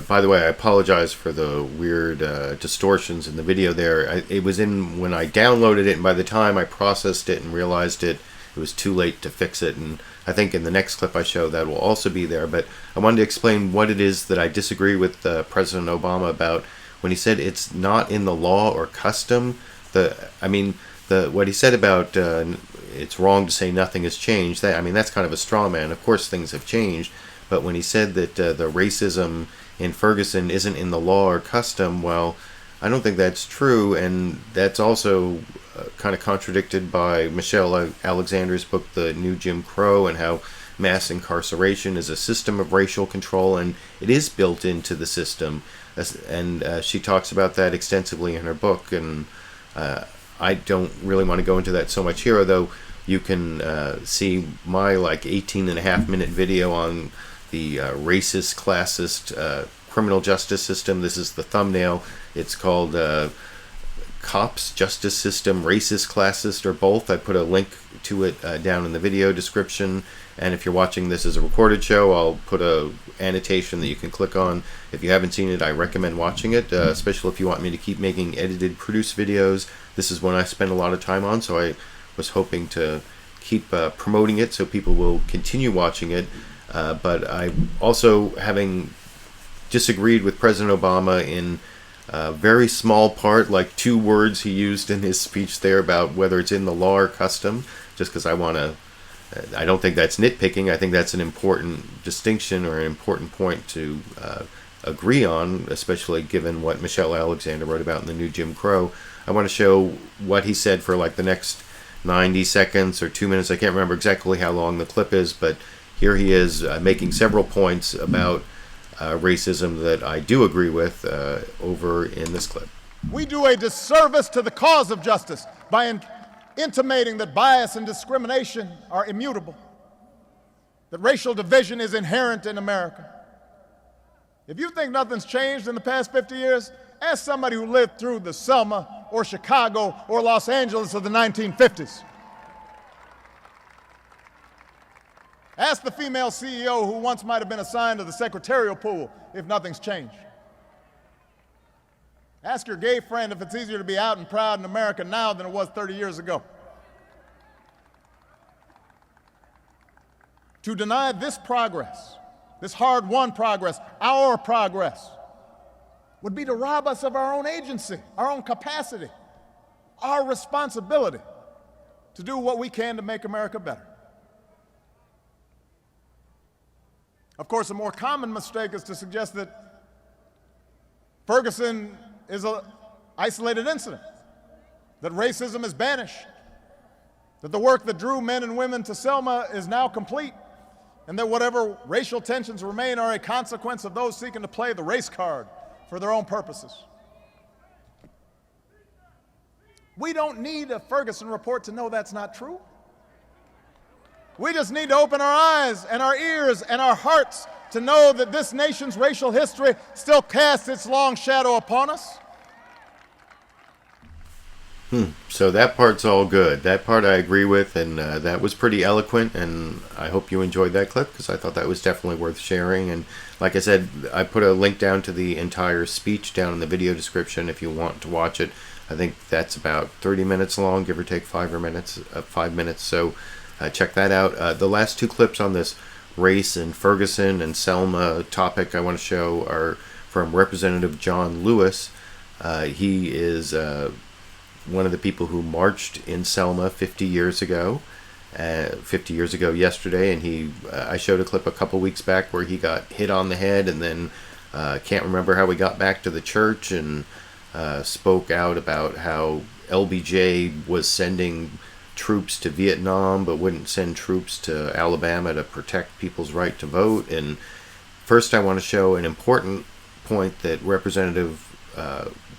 By the way, I apologize for the weird distortions in the video there. It was in when I downloaded it, and by the time I processed it and realized it was too late to fix it. And I think in the next clip I show that will also be there. But I wanted to explain what it is that I disagree with President Obama about when he said it's not in the law or custom. What he said about it's wrong to say nothing has changed. That's kind of a straw man. Of course things have changed. But when he said that the racism in Ferguson isn't in the law or custom, well, I don't think that's true, and that's also kind of contradicted by Michelle Alexander's book, The New Jim Crow, and how mass incarceration is a system of racial control, and it is built into the system. And she talks about that extensively in her book, and I don't really want to go into that so much here, although you can see my 18.5-minute video on the racist, classist criminal justice system. This is the thumbnail. It's called Cops, Justice System, Racist, Classist, or Both. I put a link to it down in the video description. And if you're watching this as a recorded show, I'll put a annotation that you can click on. If you haven't seen it, I recommend watching it, especially if you want me to keep making edited, produced videos. This is one I spend a lot of time on, so I was hoping to keep promoting it so people will continue watching it. But I also, having disagreed with President Obama in a very small part, like 2 words he used in his speech there about whether it's in the law or custom, just because I don't think that's nitpicking. I think that's an important distinction or an important point to agree on, especially given what Michelle Alexander wrote about in the new Jim Crow. I want to show what he said for like the next 90 seconds or 2 minutes. I can't remember exactly how long the clip is, but here he is making several points about racism that I do agree with over in this clip. We do a disservice to the cause of justice by intimating that bias and discrimination are immutable, that racial division is inherent in America. If you think nothing's changed in the past 50 years, ask somebody who lived through the Selma or Chicago or Los Angeles of the 1950s. Ask the female CEO who once might have been assigned to the secretarial pool if nothing's changed. Ask your gay friend if it's easier to be out and proud in America now than it was 30 years ago. To deny this progress, this hard-won progress, our progress, would be to rob us of our own agency, our own capacity, our responsibility to do what we can to make America better. Of course, a more common mistake is to suggest that Ferguson is an isolated incident, that racism is banished, that the work that drew men and women to Selma is now complete, and that whatever racial tensions remain are a consequence of those seeking to play the race card for their own purposes. We don't need a Ferguson report to know that's not true. We just need to open our eyes and our ears and our hearts to know that this nation's racial history still casts its long shadow upon us. So that part's all good. That part I agree with, and that was pretty eloquent, and I hope you enjoyed that clip because I thought that was definitely worth sharing. And like I said, I put a link down to the entire speech down in the video description if you want to watch it. I think that's about 30 minutes long, give or take 5 minutes. So check that out. The last two clips on this race and Ferguson and Selma topic I want to show are from Representative John Lewis. He is one of the people who marched in Selma 50 years ago. 50 years ago yesterday, and I showed a clip a couple weeks back where he got hit on the head, and then can't remember how he got back to the church, and spoke out about how LBJ was sending troops to Vietnam but wouldn't send troops to Alabama to protect people's right to vote. And first I want to show an important point that Representative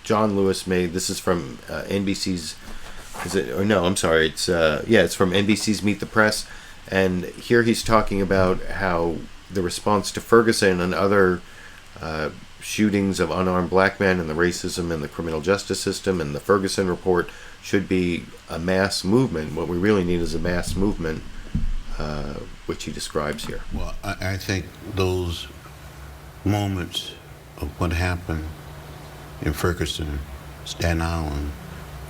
John Lewis made. This is from NBC's, it's from NBC's Meet the Press, and here he's talking about how the response to Ferguson and other shootings of unarmed black men and the racism in the criminal justice system and the Ferguson report should be a mass movement. What we really need is a mass movement, which he describes here. Well, I think those moments of what happened in Ferguson, Staten Island,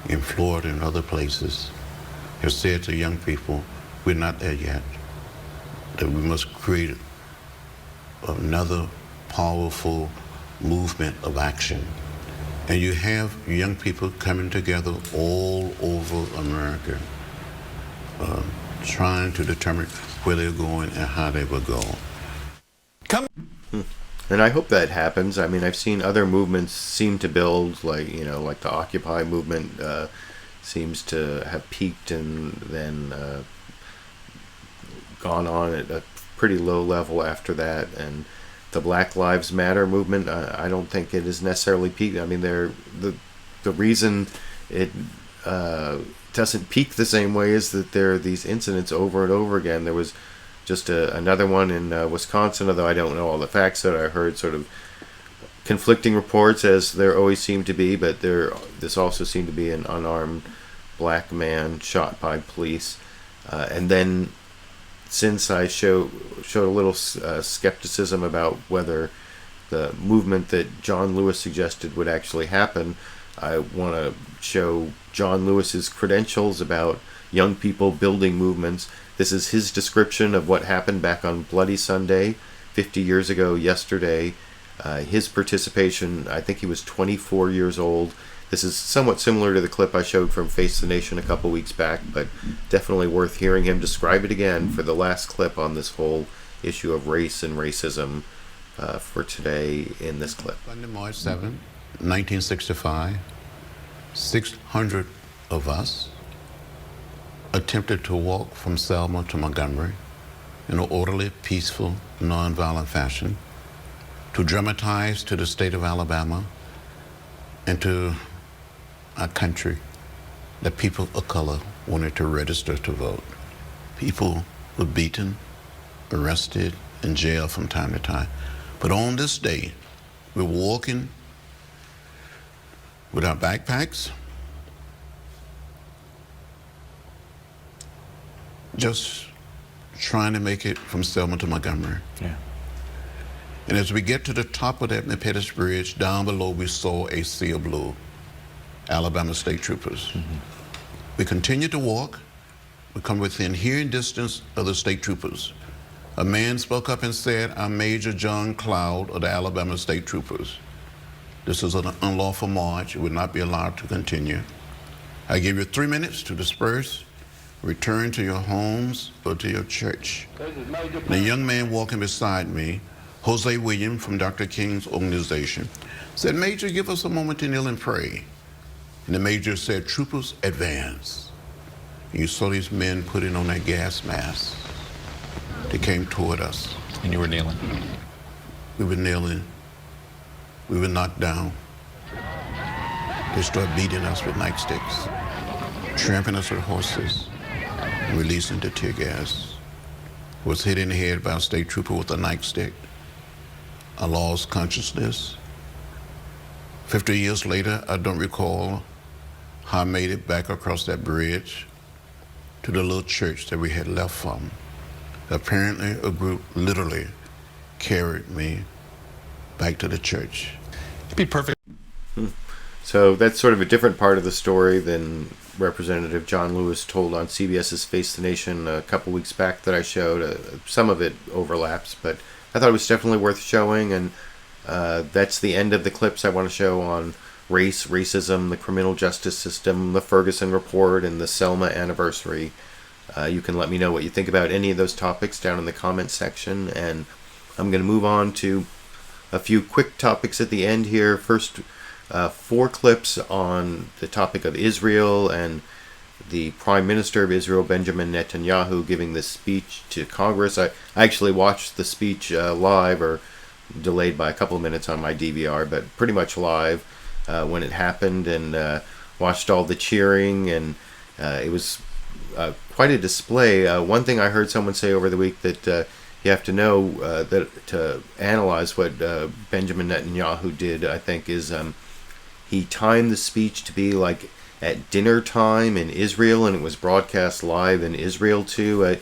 in Florida and other places, have said to young people, we're not there yet, that we must create another powerful movement of action. And you have young people coming together all over America, trying to determine where they're going and how they will go. And I hope that happens. I mean, I've seen other movements seem to build, like the Occupy movement seems to have peaked and then gone on at a pretty low level after that. And the Black Lives Matter movement, I don't think it is necessarily peaked. I mean, the reason it doesn't peak the same way is that there are these incidents over and over again. There was just another one in Wisconsin, although I don't know all the facts that I heard, sort of conflicting reports as there always seem to be, but this also seemed to be an unarmed black man shot by police. And then since I showed a little skepticism about whether the movement that John Lewis suggested would actually happen, I want to show John Lewis's credentials about young people building movements. This is his description of what happened back on Bloody Sunday, 50 years ago yesterday. His participation, I think he was 24 years old. This is somewhat similar to the clip I showed from Face the Nation a couple weeks back, but definitely worth hearing him describe it again for the last clip on this whole issue of race and racism for today in this clip. Sunday, March 7, 1965, 600 of us attempted to walk from Selma to Montgomery in an orderly, peaceful, nonviolent fashion to dramatize to the state of Alabama and to our country that people of color wanted to register to vote. People were beaten, arrested, and jailed from time to time. But on this day, we're walking with our backpacks, just trying to make it from Selma to Montgomery. Yeah. And as we get to the top of that Pettus Bridge, down below we saw a sea of blue, Alabama state troopers. We continued to walk. We come within hearing distance of the state troopers. A man spoke up and said, "I'm Major John Cloud of the Alabama State Troopers. This is an unlawful march. It would not be allowed to continue. I give you 3 minutes to disperse, return to your homes or to your church." And a young man walking beside me, Jose William from Dr. King's organization, said, "Major, give us a moment to kneel and pray." And the major said, "Troopers, advance." And you saw these men putting on their gas masks. They came toward us. And you were kneeling? We were kneeling. We were knocked down. They started beating us with nightsticks, trampling us with horses, and releasing the tear gas. Was hit in the head by a state trooper with a nightstick. I lost consciousness. 50 years later, I don't recall how I made it back across that bridge to the little church that we had left from. Apparently, a group literally carried me back to the church. It'd be perfect. So that's sort of a different part of the story than Representative John Lewis told on CBS's Face the Nation a couple weeks back that I showed. Some of it overlaps, but I thought it was definitely worth showing, and that's the end of the clips I want to show on race, racism, the criminal justice system, the Ferguson report, and the Selma anniversary. You can let me know what you think about any of those topics down in the comments section, and I'm going to move on to a few quick topics at the end here. First, 4 clips on the topic of Israel and the Prime Minister of Israel, Benjamin Netanyahu, giving this speech to Congress. I actually watched the speech live, or delayed by a couple of minutes on my DVR, but pretty much live when it happened, and watched all the cheering, and it was quite a display. One thing I heard someone say over the week that you have to know that to analyze what Benjamin Netanyahu did, I think, is he timed the speech to be like at dinner time in Israel, and it was broadcast live in Israel too.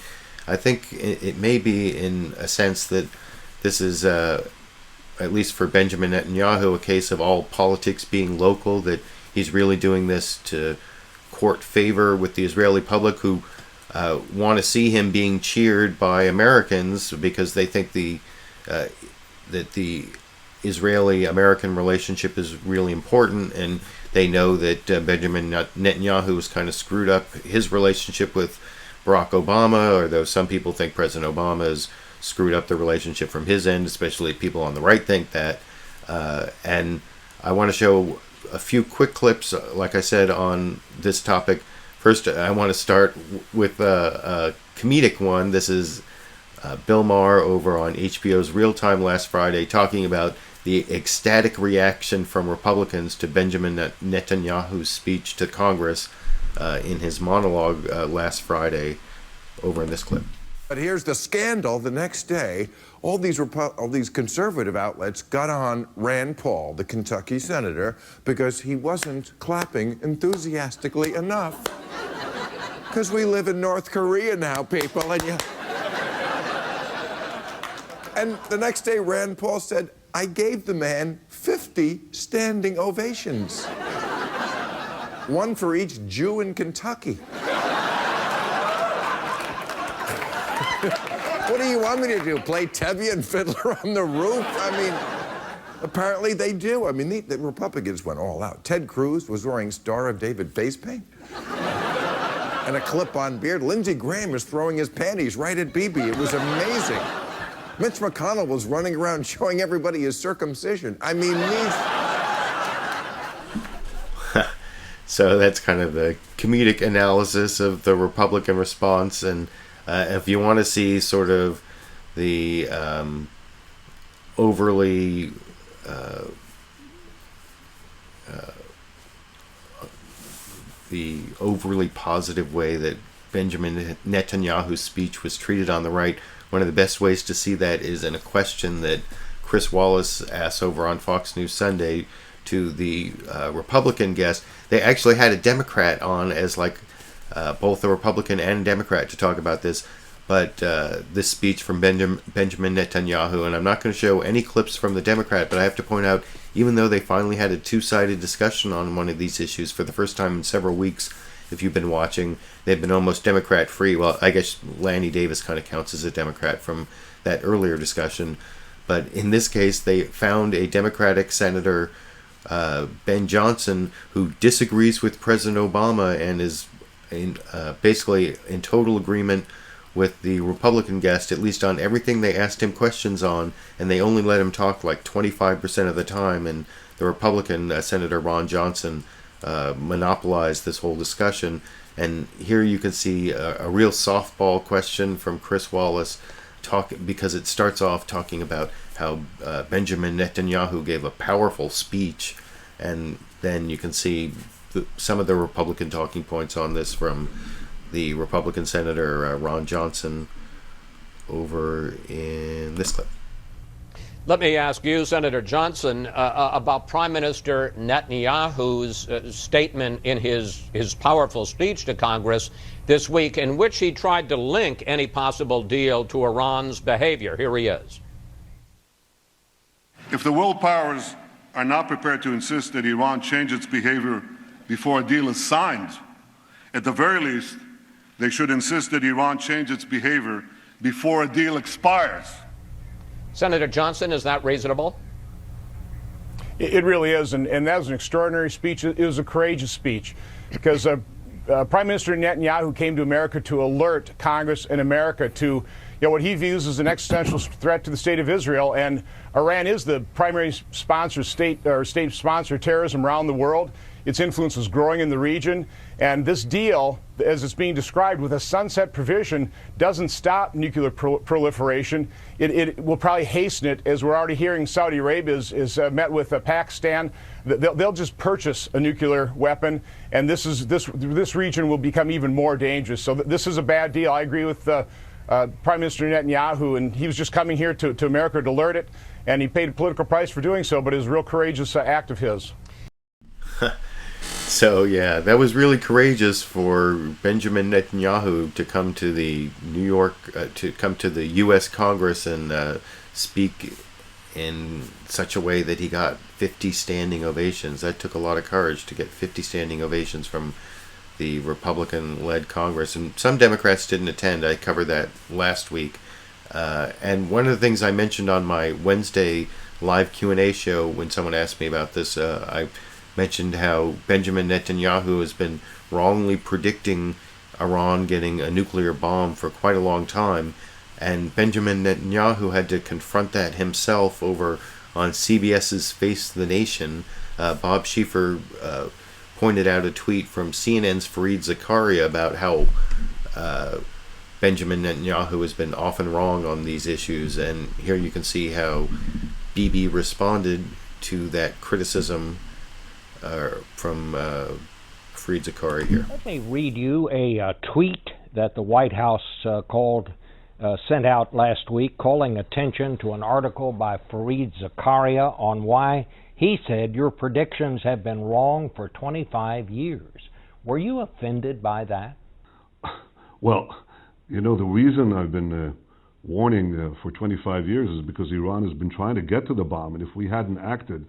I think it may be in a sense that this is, at least for Benjamin Netanyahu, a case of all politics being local, that he's really doing this to court favor with the Israeli public, who want to see him being cheered by Americans because they think that the Israeli-American relationship is really important, and they know that Benjamin Netanyahu has kind of screwed up his relationship with Barack Obama, or though some people think President Obama has screwed up the relationship from his end, especially people on the right think that. And I want to show a few quick clips, like I said, on this topic. First, I want to start with a comedic one. This is Bill Maher over on HBO's Real Time last Friday, talking about the ecstatic reaction from Republicans to Benjamin Netanyahu's speech to Congress in his monologue last Friday, over in this clip. But here's the scandal. The next day, all these conservative outlets got on Rand Paul, the Kentucky senator, because he wasn't clapping enthusiastically enough. Because we live in North Korea now, people, and the next day, Rand Paul said, "I gave the man 50 standing ovations. One for each Jew in Kentucky." What do you want me to do? Play Tevye and Fiddler on the Roof? I mean, apparently they do. I mean, the Republicans went all out. Ted Cruz was wearing Star of David face paint and a clip-on beard. Lindsey Graham is throwing his panties right at Bibi. It was amazing. Mitch McConnell was running around showing everybody his circumcision. I mean, So that's kind of the comedic analysis of the Republican response. And if you want to see sort of the overly positive way that Benjamin Netanyahu's speech was treated on the right, one of the best ways to see that is in a question that Chris Wallace asked over on Fox News Sunday to the Republican guest. They actually had a Democrat on as like both a Republican and a Democrat to talk about this. But this speech from Benjamin Netanyahu, and I'm not going to show any clips from the Democrat, but I have to point out, even though they finally had a two-sided discussion on one of these issues for the first time in several weeks, if you've been watching, they've been almost Democrat-free. Well, I guess Lanny Davis kind of counts as a Democrat from that earlier discussion. But in this case, they found a Democratic Senator, Ben Johnson, who disagrees with President Obama and is basically in total agreement with the Republican guest, at least on everything they asked him questions on, and they only let him talk like 25% of the time, and the Republican Senator Ron Johnson monopolized this whole discussion. And here you can see a real softball question from Chris Wallace, because it starts off talking about how Benjamin Netanyahu gave a powerful speech, and then you can see some of the Republican talking points on this from the Republican Senator Ron Johnson over in this clip. Let me ask you, Senator Johnson, about Prime Minister Netanyahu's statement in his powerful speech to Congress this week, in which he tried to link any possible deal to Iran's behavior. Here he is. If the world powers are not prepared to insist that Iran change its behavior before a deal is signed, at the very least, they should insist that Iran change its behavior before a deal expires. Senator Johnson, is that reasonable? It really is, and that was an extraordinary speech. It was a courageous speech, because Prime Minister Netanyahu came to America to alert Congress and America to what he views as an existential threat to the state of Israel, and Iran is the primary sponsor, state sponsor of terrorism around the world. Its influence is growing in the region, and this deal, as it's being described with a sunset provision, doesn't stop nuclear proliferation. It will probably hasten it, as we're already hearing Saudi Arabia is met with Pakistan. They'll just purchase a nuclear weapon, and this region will become even more dangerous. So this is a bad deal. I agree with Prime Minister Netanyahu, and he was just coming here to America to alert it, and he paid a political price for doing so, but it was a real courageous act of his. So yeah, that was really courageous for Benjamin Netanyahu to come to the the U.S. Congress and speak in such a way that he got 50 standing ovations. That took a lot of courage to get 50 standing ovations from the Republican-led Congress, and some Democrats didn't attend. I covered that last week, and one of the things I mentioned on my Wednesday live Q&A show when someone asked me about this, I mentioned how Benjamin Netanyahu has been wrongly predicting Iran getting a nuclear bomb for quite a long time, and Benjamin Netanyahu had to confront that himself over on CBS's Face the Nation. Bob Schieffer pointed out a tweet from CNN's Fareed Zakaria about how Benjamin Netanyahu has been often wrong on these issues, and here you can see how Bibi responded to that criticism from Fareed Zakaria here. Let me read you a tweet that the White House sent out last week, calling attention to an article by Fareed Zakaria on why he said your predictions have been wrong for 25 years. Were you offended by that? Well, the reason I've been warning for 25 years is because Iran has been trying to get to the bomb, and if we hadn't acted,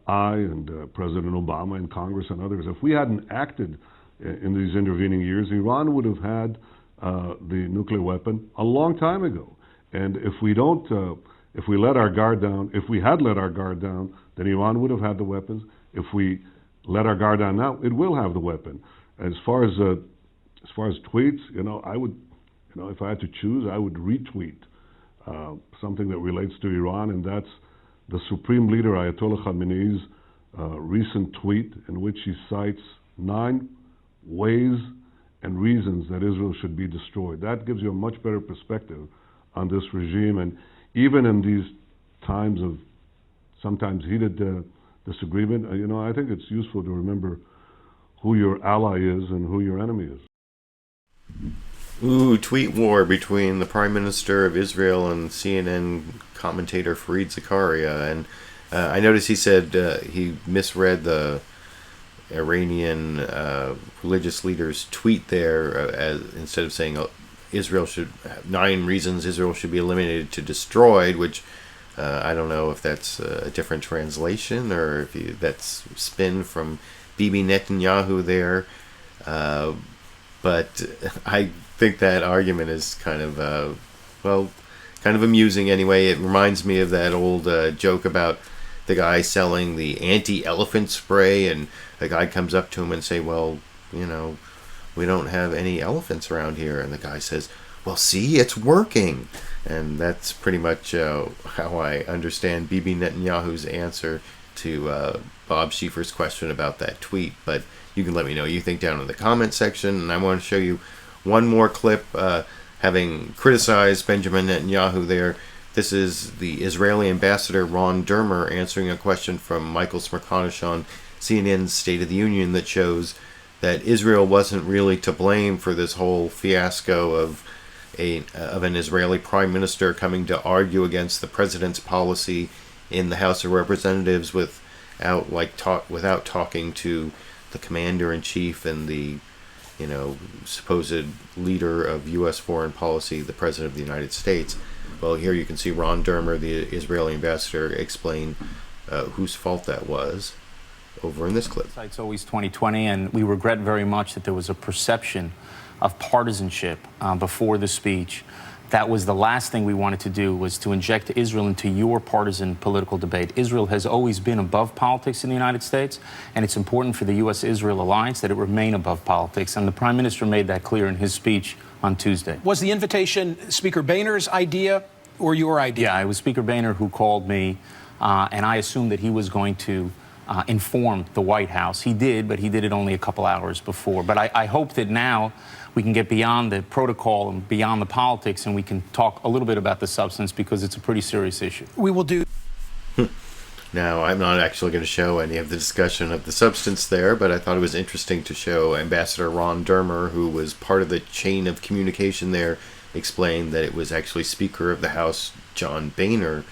I and President Obama and Congress and others, if we hadn't acted in these intervening years, Iran would have had the nuclear weapon a long time ago. And if we let our guard down, if we had let our guard down, then Iran would have had the weapons. If we let our guard down now, it will have the weapon. As far as tweets, I would, if I had to choose, I would retweet something that relates to Iran, and that's the Supreme Leader Ayatollah Khamenei's recent tweet in which he cites 9 ways and reasons that Israel should be destroyed. That gives you a much better perspective on this regime, and even in these times of sometimes heated disagreement, I think it's useful to remember who your ally is and who your enemy is. Ooh, tweet war between the Prime Minister of Israel and CNN commentator Fareed Zakaria. And I noticed he said he misread the Iranian religious leader's tweet there instead of saying Israel should 9 reasons Israel should be eliminated to destroyed, which I don't know if that's a different translation or if that's spin from Bibi Netanyahu there. But I think that argument is kind of amusing anyway. It reminds me of that old joke about the guy selling the anti-elephant spray, and a guy comes up to him and say, well, we don't have any elephants around here. And the guy says, well, see, it's working. And that's pretty much how I understand Bibi Netanyahu's answer to Bob Schieffer's question about that tweet. But you can let me know what you think down in the comment section. And I want to show you one more clip having criticized Benjamin Netanyahu there. This is the Israeli ambassador Ron Dermer answering a question from Michael Smerconish on CNN's State of the Union that shows that Israel wasn't really to blame for this whole fiasco of an Israeli prime minister coming to argue against the president's policy in the House of Representatives without talking to the commander-in-chief and the supposed leader of U.S. foreign policy, the President of the United States. Well, here you can see Ron Dermer, the Israeli ambassador, explain whose fault that was over in this clip. It's always 2020, and we regret very much that there was a perception of partisanship before the speech. That was the last thing we wanted to do, was to inject Israel into your partisan political debate. Israel has always been above politics in the United States, and it's important for the U.S.-Israel alliance that it remain above politics, and the Prime Minister made that clear in his speech on Tuesday. Was the invitation Speaker Boehner's idea or your idea? Yeah, it was Speaker Boehner who called me, and I assumed that he was going to inform the White House. He did, but he did it only a couple hours before. But I hope that now we can get beyond the protocol and beyond the politics, and we can talk a little bit about the substance, because it's a pretty serious issue. We will do. Now, I'm not actually going to show any of the discussion of the substance there, but I thought it was interesting to show Ambassador Ron Dermer, who was part of the chain of communication there, explain that it was actually Speaker of the House John Boehner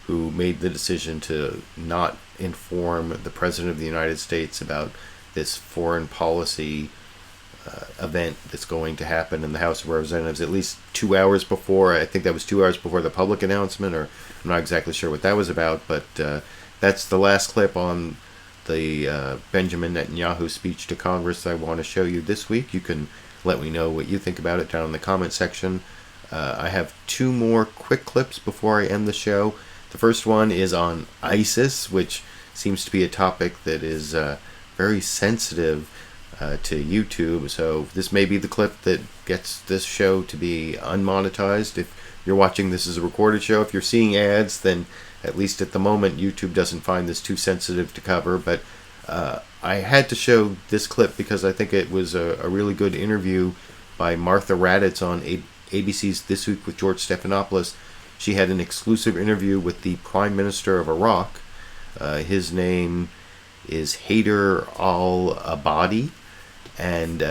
who made the decision to not inform the President of the United States about this foreign policy event that's going to happen in the House of Representatives at least 2 hours before. I think that was 2 hours before the public announcement, or I'm not exactly sure what that was about, but that's the last clip on the Benjamin Netanyahu speech to Congress I want to show you this week. You can let me know what you think about it down in the comment section. I have 2 more quick clips before I end the show. The first one is on ISIS, which seems to be a topic that is very sensitive to YouTube. So this may be the clip that gets this show to be unmonetized. If you're watching this as a recorded show, if you're seeing ads, then at least at the moment YouTube doesn't find this too sensitive to cover. But I had to show this clip because I think it was a really good interview by Martha Raddatz on ABC's This Week with George Stephanopoulos. She had an exclusive interview with the Prime Minister of Iraq. His name is Haider Al-Abadi. And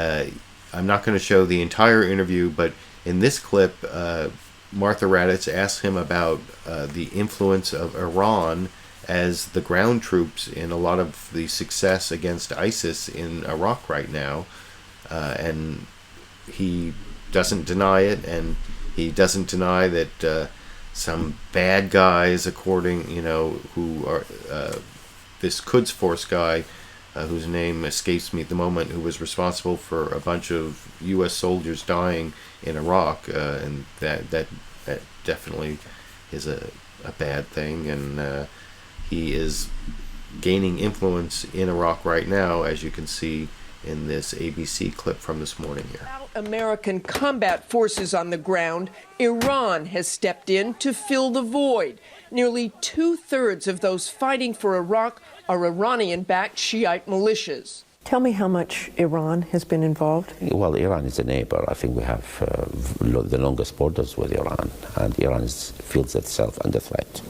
I'm not going to show the entire interview, but in this clip, Martha Raddatz asked him about the influence of Iran as the ground troops in a lot of the success against ISIS in Iraq right now. And he doesn't deny it, and he doesn't deny that some bad guys, according, who are this Quds Force guy, whose name escapes me at the moment, who was responsible for a bunch of U.S. soldiers dying in Iraq, and that definitely is a bad thing, and he is gaining influence in Iraq right now, as you can see in this ABC clip from this morning here. American combat forces on the ground, Iran has stepped in to fill the void. Nearly 2/3 of those fighting for Iraq are Iranian-backed Shiite militias. Tell me how much Iran has been involved. Well, Iran is a neighbor. I think we have the longest borders with Iran, and Iran feels itself under threat.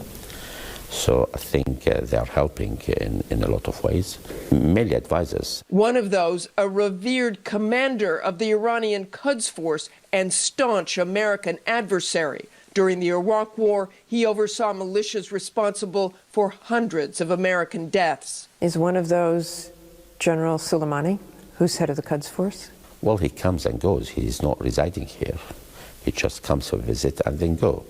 So I think they are helping in a lot of ways, mainly advisors. One of those, a revered commander of the Iranian Quds Force and staunch American adversary. During the Iraq War, he oversaw militias responsible for hundreds of American deaths. Is one of those General Soleimani, who's head of the Quds Force? Well, he comes and goes. He's not residing here. He just comes to visit and then go.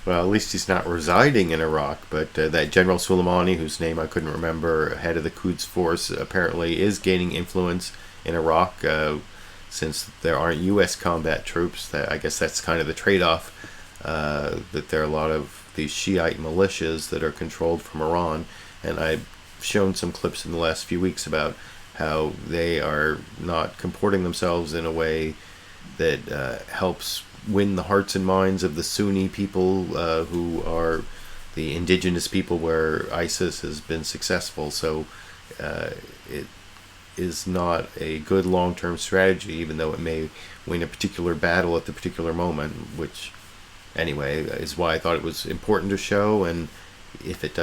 Well, at least he's not residing in Iraq, but that General Soleimani, whose name I couldn't remember, head of the Quds Force, apparently is gaining influence in Iraq since there aren't U.S. combat troops. I guess that's kind of the trade-off, that there are a lot of these Shiite militias that are controlled from Iran. And I've shown some clips in the last few weeks about how they are not comporting themselves in a way that helps win the hearts and minds of the Sunni people who are the indigenous people where ISIS has been successful. So it is not a good long-term strategy, even though it may win a particular battle at the particular moment, which anyway is why I thought it was important to show. And if it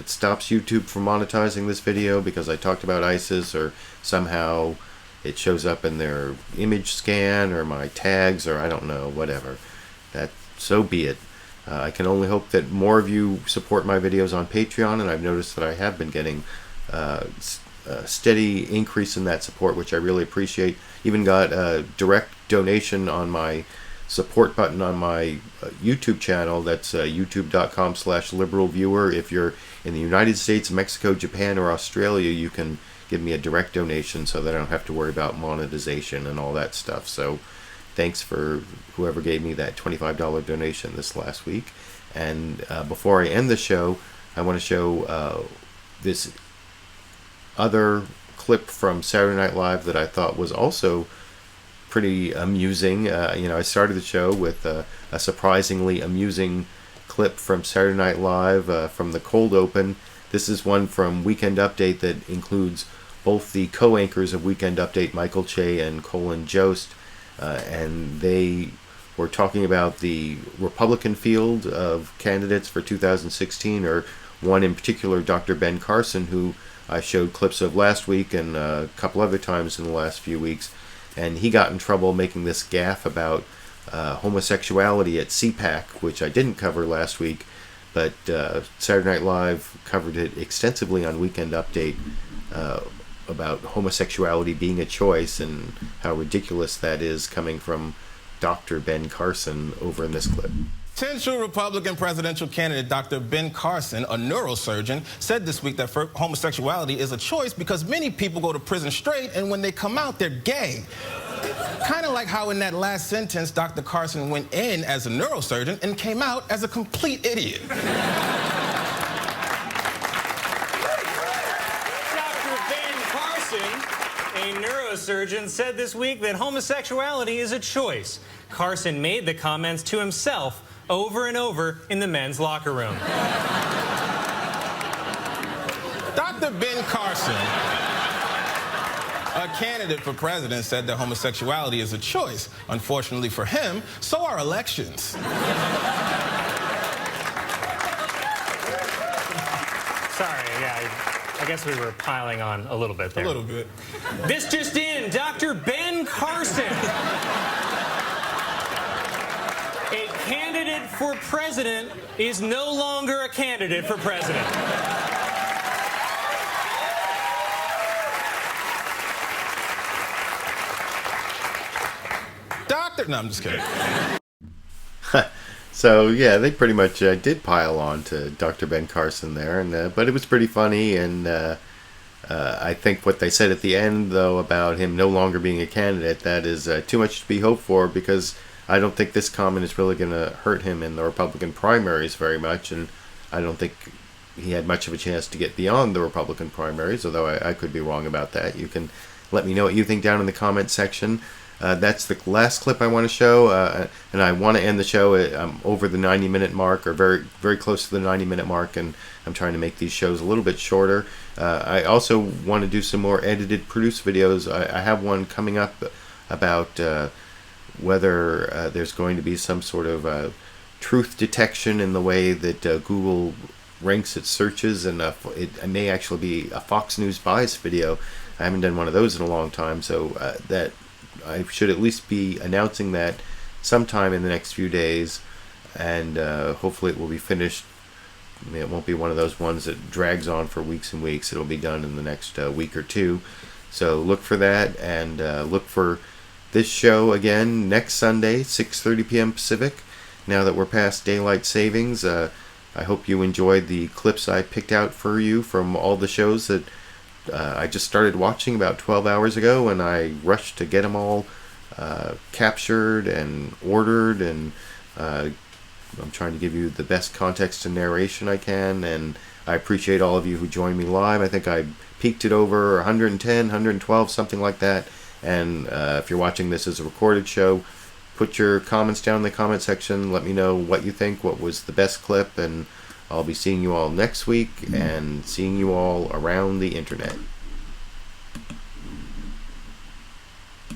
stops YouTube from monetizing this video because I talked about ISIS, or somehow it shows up in their image scan or my tags, or I don't know, whatever, that so be it. I can only hope that more of you support my videos on Patreon, and I've noticed that I have been getting a steady increase in that support, which I really appreciate. Even got a direct donation on my support button on my YouTube channel. That's youtube.com/liberalviewer. If you're in the United States, Mexico, Japan, or Australia, you can give me a direct donation so that I don't have to worry about monetization and all that stuff. So thanks for whoever gave me that $25 donation this last week. And before I end the show, I want to show this other clip from Saturday Night Live that I thought was also pretty amusing. I started the show with a surprisingly amusing clip from Saturday Night Live from the cold open. This is one from Weekend Update that includes both the co-anchors of Weekend Update, Michael Che and Colin Jost, and they were talking about the Republican field of candidates for 2016, or one in particular, Dr. Ben Carson, who I showed clips of last week and a couple other times in the last few weeks, and he got in trouble making this gaffe about homosexuality at CPAC, which I didn't cover last week, but Saturday Night Live covered it extensively on Weekend Update, about homosexuality being a choice and how ridiculous that is coming from Dr. Ben Carson over in this clip. Potential Republican presidential candidate Dr. Ben Carson, a neurosurgeon, said this week that homosexuality is a choice because many people go to prison straight, and when they come out, they're gay. Kind of like how in that last sentence, Dr. Carson went in as a neurosurgeon and came out as a complete idiot. A neurosurgeon said this week that homosexuality is a choice. Carson made the comments to himself over and over in the men's locker room. Dr. Ben Carson, a candidate for president, said that homosexuality is a choice. Unfortunately for him, so are elections. Sorry, yeah. I guess we were piling on a little bit there. A little bit. This just in, Dr. Ben Carson, a candidate for president, is no longer a candidate for president. No, I'm just kidding. So yeah, they pretty much did pile on to Dr. Ben Carson there, and but it was pretty funny. And I think what they said at the end, though, about him no longer being a candidate, that is too much to be hoped for, because I don't think this comment is really going to hurt him in the Republican primaries very much, and I don't think he had much of a chance to get beyond the Republican primaries, although I could be wrong about that. You can let me know what you think down in the comment section. That's the last clip I want to show, and I want to end the show over the 90-minute mark, or very, very close to the 90-minute mark, and I'm trying to make these shows a little bit shorter. I also want to do some more edited, produced videos. I have one coming up about whether there's going to be some sort of truth detection in the way that Google ranks its searches, and it may actually be a Fox News bias video. I haven't done one of those in a long time, so that I should at least be announcing that sometime in the next few days, and hopefully it will be finished. I mean, it won't be one of those ones that drags on for weeks and weeks. It'll be done in the next week or two. So look for that, and look for this show again next Sunday, 6:30 p.m. Pacific. Now that we're past daylight savings, I hope you enjoyed the clips I picked out for you from all the shows that I just started watching about 12 hours ago, and I rushed to get them all captured and ordered, and I'm trying to give you the best context and narration I can, and I appreciate all of you who joined me live. I think I peaked at over 110, 112, something like that, and if you're watching this as a recorded show, put your comments down in the comment section. Let me know what you think, what was the best clip, and I'll be seeing you all next week and seeing you all around the internet.